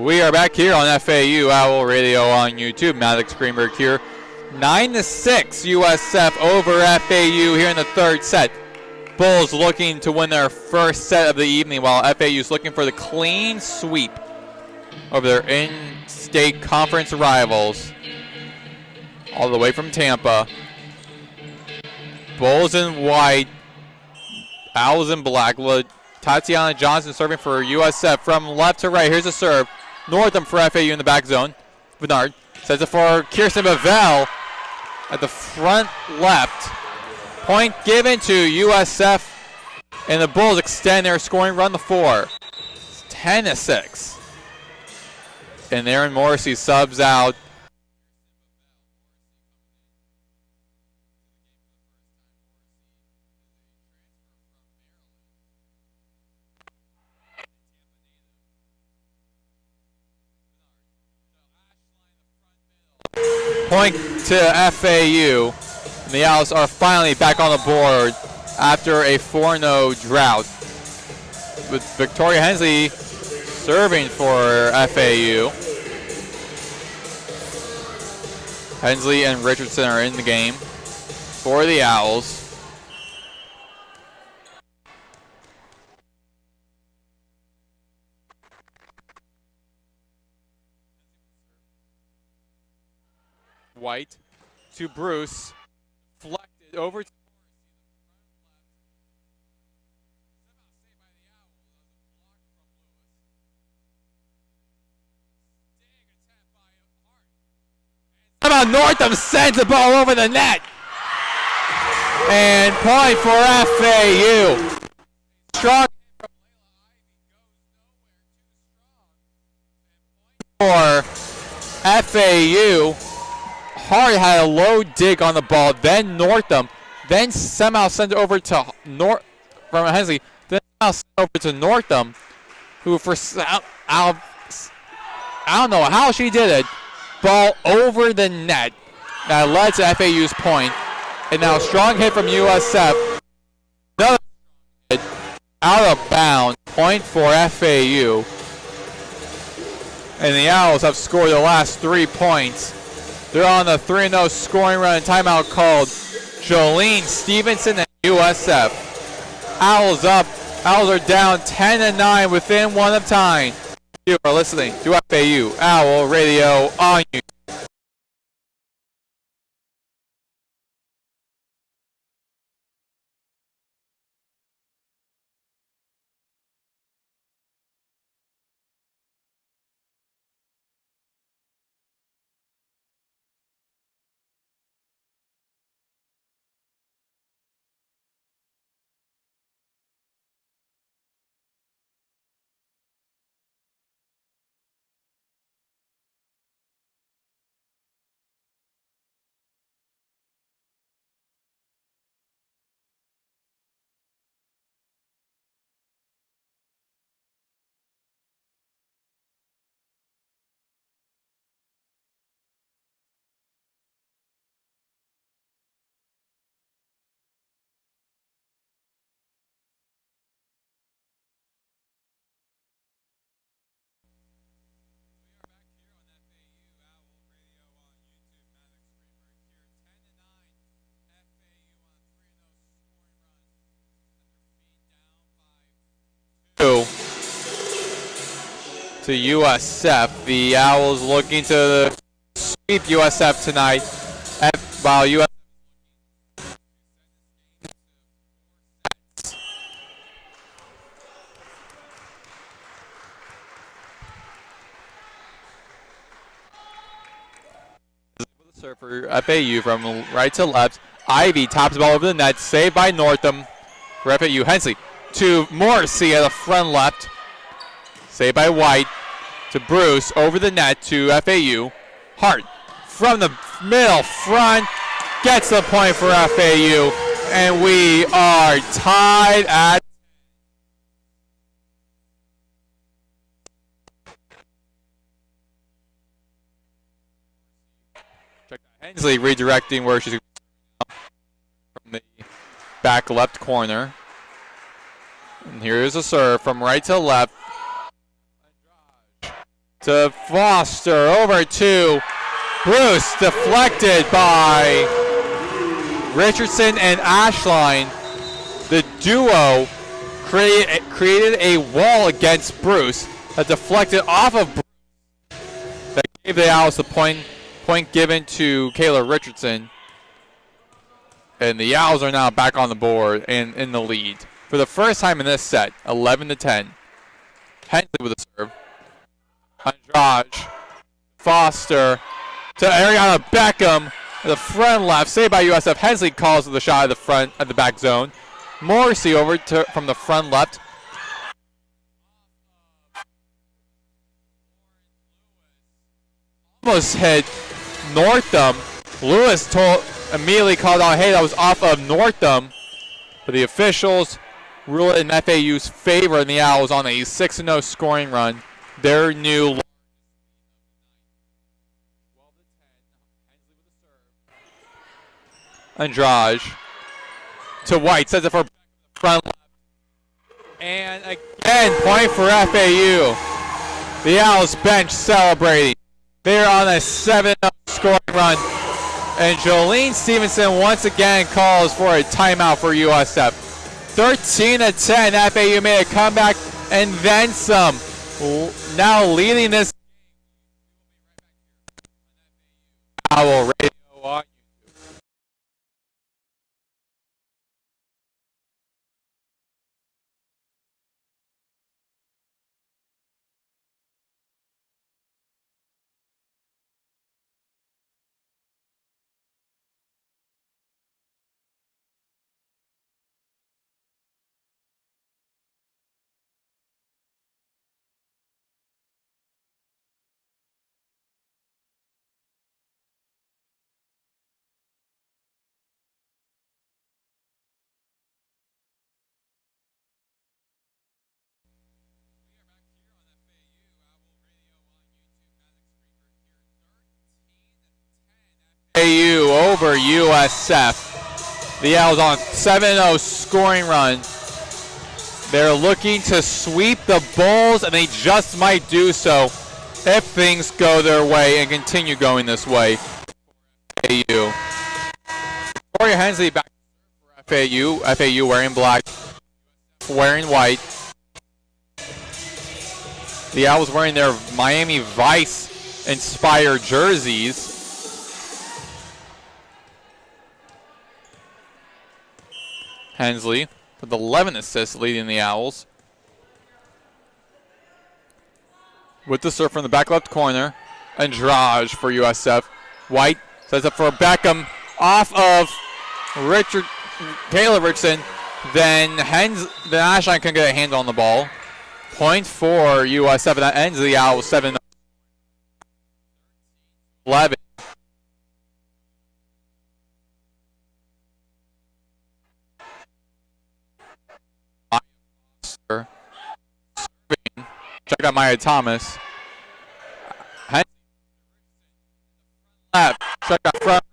We are back here on FAU Owl Radio on YouTube. Maddox Greenberg here. 9-6 USF over FAU here in the third set. Bulls looking to win their first set of the evening, while FAU is looking for the clean sweep over their in-state conference rivals all the way from Tampa. Bulls in white, Owls in black. Tatiana Johnson serving for USF from left to right. Here's a serve. Northam for FAU in the back zone. Bernard sets it for Kirsten Bavell at the front left. Point given to USF, and the Bulls extend their scoring run to 4. It's 10-6. And Aaron Morrissey subs out. Point to FAU. And the Owls are finally back on the board after a 4-0 drought, with Victoria Hensley serving for FAU. Hensley and Richardson are in the game for the Owls. White to Bruce, deflected over to Northam sends the ball over the net. And point for FAU. Strong for FAU. Hart had a low dig on the ball, then Northam, then somehow sent it over to from Hensley, then somehow sent it over to Northam, who for I don't know how she did it. Ball over the net. That led to FAU's point. And now a strong hit from USF. Another hit out of bounds. Point for FAU. And the Owls have scored the last 3 points. They're on the 3-0 scoring run. Timeout called. Jolene Stevenson and USF. Owls up. Owls are down 10-9 within 1 of time. You are listening to FAU Owl Radio on YouTube. To USF, the Owls looking to sweep USF tonight, while USF serve for FAU from right to left. Ivy tops the ball over the net, saved by Northam for FAU. Hensley to Morrissey at the front left, saved by White. To Bruce, over the net to FAU. Hart from the middle front gets the point for FAU, and we are tied at Hensley redirecting where she's from the back left corner. And here's a serve from right to left to Foster, over to Bruce, deflected by Richardson and Ashline. The duo created a wall against Bruce that deflected off of Bruce. That gave the Owls the point given to Kayla Richardson. And the Owls are now back on the board and in the lead. For the first time in this set, 11-10. Hensley with a serve. Andrade, Foster to Ariana Beckham. The front left, saved by USF. Hensley calls the shot at the front at the back zone. Morrissey over from the front left. Almost hit Northam. Lewis immediately called out, hey, that was off of Northam. But the officials rule it in FAU's favor, and the Owls on a 6-0 scoring run. Their new Andrade to White, sets it for front left. And again, point for FAU. The Owls bench celebrating. They're on a 7-0 scoring run. And Jolene Stevenson once again calls for a timeout for USF. 13-10, FAU made a comeback and then some. Now leading this Owl Radio on YouTube. FAU over USF. The Owls on 7-0 scoring run. They're looking to sweep the Bulls, and they just might do so if things go their way and continue going this way. FAU. Corey Hensley back for FAU. FAU wearing black, wearing white. The Owls wearing their Miami Vice inspired jerseys. Hensley with 11 assists leading the Owls. With the serve from the back left corner. Andrade for USF. White sets up for Beckham off of Kayla Richardson. Then Ashline can get a hand on the ball. Point for USF, and that ends the Owls 7-11. Check out Maya Thomas. Left. Check out front.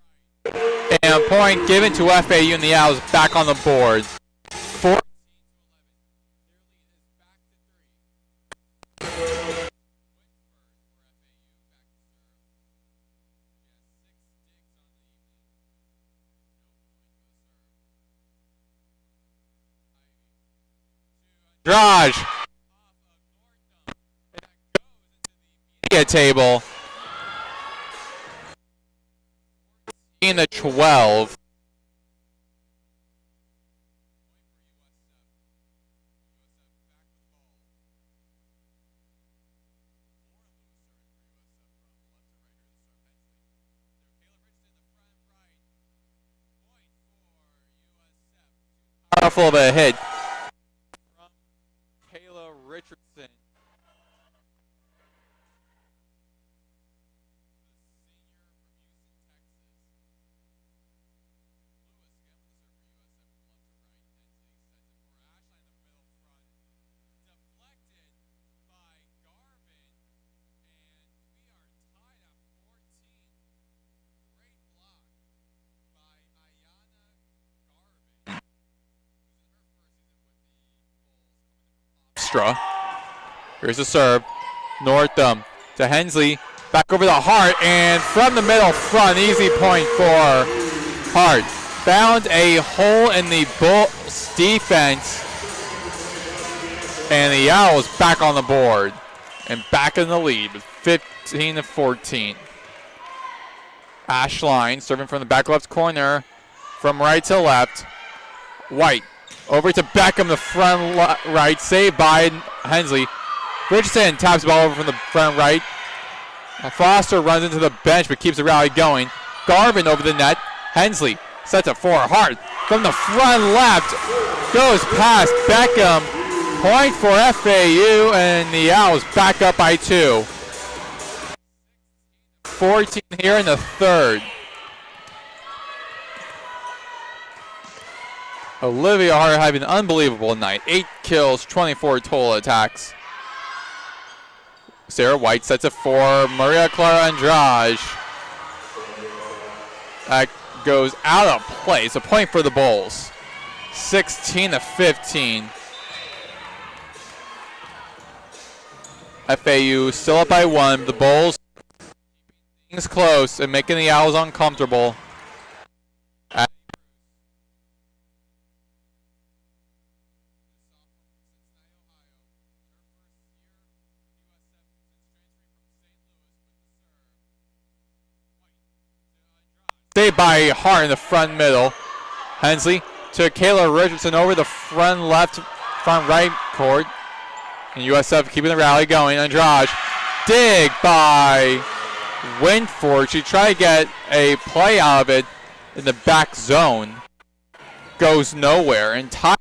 And point given to FAU, and the Owls back on the board. 4. Raj. Table in the 12. Powerful of a hit from Kayla Richardson. Here's the serve. Northam to Hensley. Back over to Hart, and from the middle front, easy point for Hart. Found a hole in the Bulls defense, and the Owls back on the board and back in the lead with 15-14. Ashline serving from the back left corner, from right to left. White over to Beckham, the front right, saved by Hensley. Richardson taps the ball over from the front right. Foster runs into the bench but keeps the rally going. Garvin over the net. Hensley sets it for Hart. From the front left, goes past Beckham. Point for FAU, and the Owls back up by 2. 14 here in the third. Olivia Hart having an unbelievable night. 8 kills, 24 total attacks. Sarah White sets it for Maria Clara Andrade. That goes out of play. It's a point for the Bulls. 16-15. FAU still up by 1. The Bulls things close and making the Owls uncomfortable. Saved by Hart in the front middle. Hensley to Kayla Richardson over the front left, front right court. And USF keeping the rally going. Andrade, dig by Winford. She tried to get a play out of it in the back zone. Goes nowhere. And tied.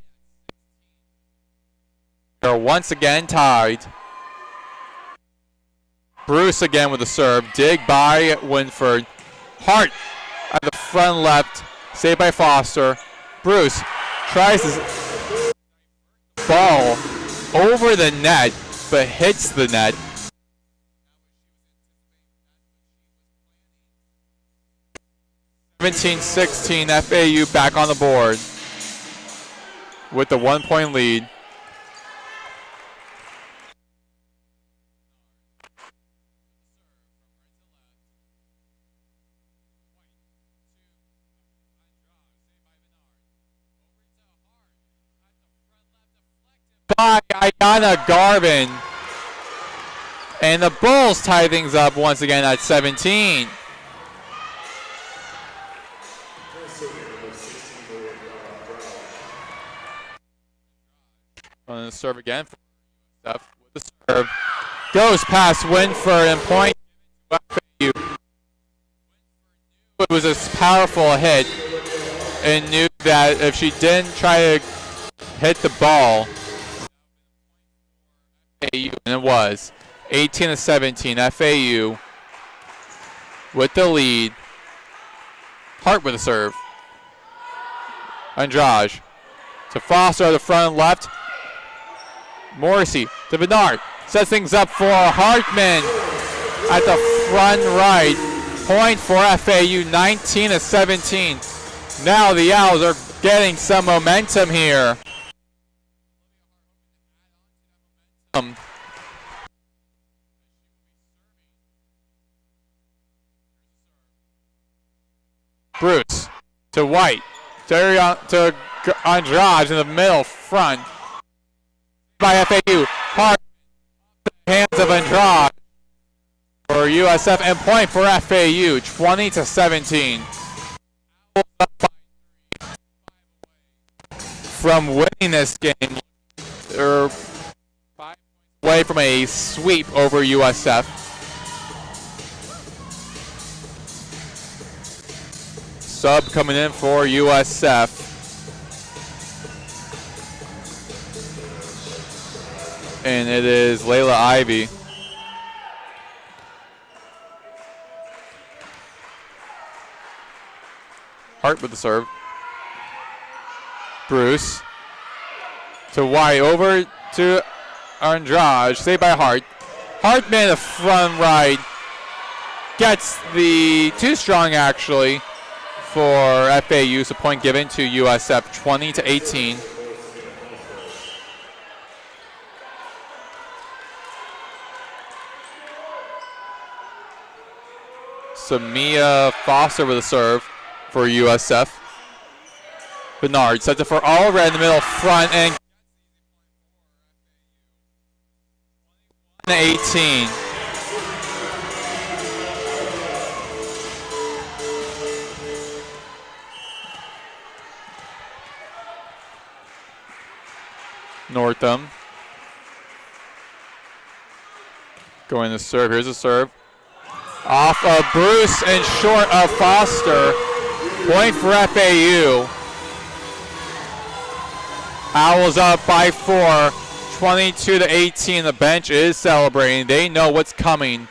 They're once again tied. Bruce again with the serve. Dig by Winford. Hart at the front left, saved by Foster. Bruce tries his ball over the net, but hits the net. (17-16) FAU back on the board with the 1-point lead. By Ayana Garvin. And the Bulls tie things up once again at 17. On the serve again. With the serve. Goes past Winford and point. It was a powerful hit and knew that if she didn't try to hit the ball, and it was 18-17. FAU with the lead. Hart with a serve. Andrade to Foster at the front left. Morrissey to Bernard. Sets things up for Hartman at the front right. Point for FAU, 19-17. Now the Owls are getting some momentum here. Bruce to White to Andrade in the middle front by FAU. Hard hands of Andrade for USF and point for FAU, 20-17. From winning this game, they're 5 away from a sweep over USF. Sub coming in for USF. And it is Layla Ivy. Hart with the serve. Bruce to White, over to Andrade, saved by Hart. Hartman, the front right, gets the too strong actually for FAU, so point given to USF, 20-18. Samia Foster with a serve for USF. Bernard sets it for all red in the middle front and 18. Northam going to serve. Here's a serve. Off of Bruce and short of Foster. Point for FAU. Owls up by 4. 22-18. The bench is celebrating. They know what's coming.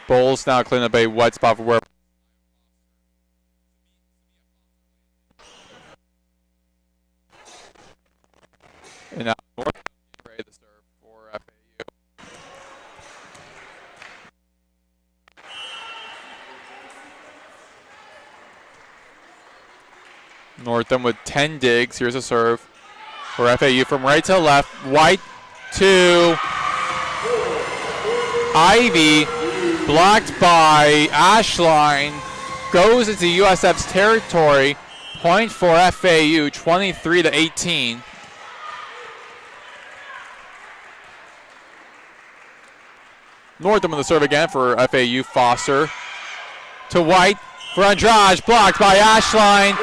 Bulls now cleaning up a wet spot for where. And now Northam ready to serve for FAU. Northam with 10 digs. Here's a serve for FAU from right to left. White to Ivy. Blocked by Ashline. Goes into USF's territory. Point for FAU, 23-18. Northam with the serve again for FAU. Foster to White for Andrade, blocked by Ashline.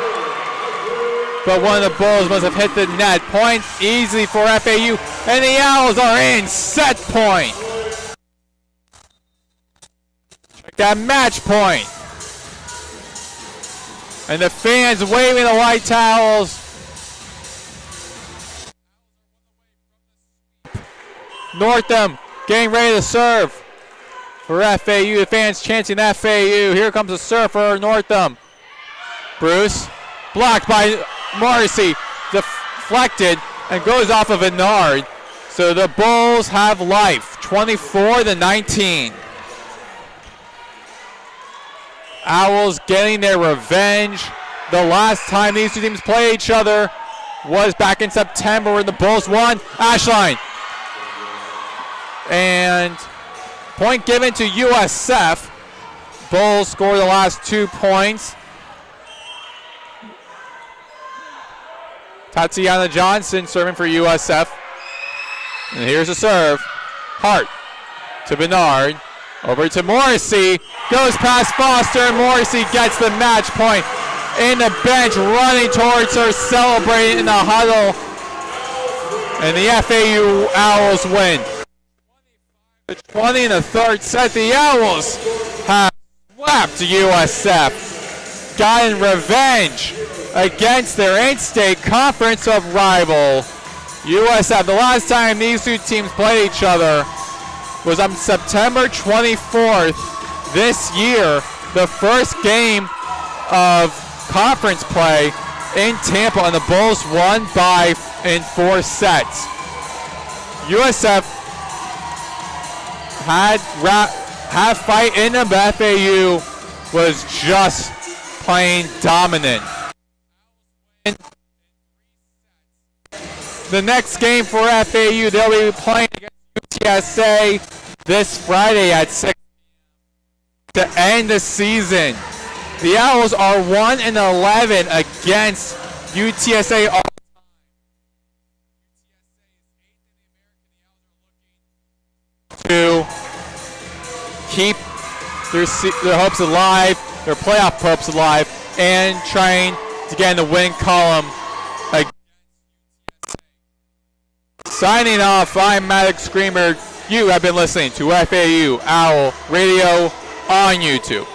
But one of the Bulls must have hit the net. Point easily for FAU, and the Owls are in set point. Check that match point. And the fans waving the white towels. Northam getting ready to serve for FAU. The fans chanting FAU. Here comes the serve for Northam. Bruce blocked by Morrissey. Deflected and goes off of Bernard. So the Bulls have life. 24-19. Owls getting their revenge. The last time these two teams played each other was back in September when the Bulls won. Ashline. And point given to USF. Bulls score the last 2 points. Tatiana Johnson serving for USF. And here's a serve. Hart to Bernard. Over to Morrissey. Goes past Foster, and Morrissey gets the match point. In the bench, running towards her, celebrating in the huddle. And the FAU Owls win. The 20 in the third set, the Owls have swept USF. Gotten revenge against their in-state conference of rival. USF, the last time these two teams played each other was on September 24th this year, the first game of conference play in Tampa, and the Bulls won in 4 sets. USF had fight in them, but FAU was just plain dominant. The next game for FAU, they'll be playing against UTSA this Friday at 6 to end the season. The Owls are 1-11 against UTSA. To keep their hopes alive, their playoff hopes alive, and trying to get in the win column. Signing off, I'm Maddox Greenberg. You have been listening to FAU Owl Radio on YouTube.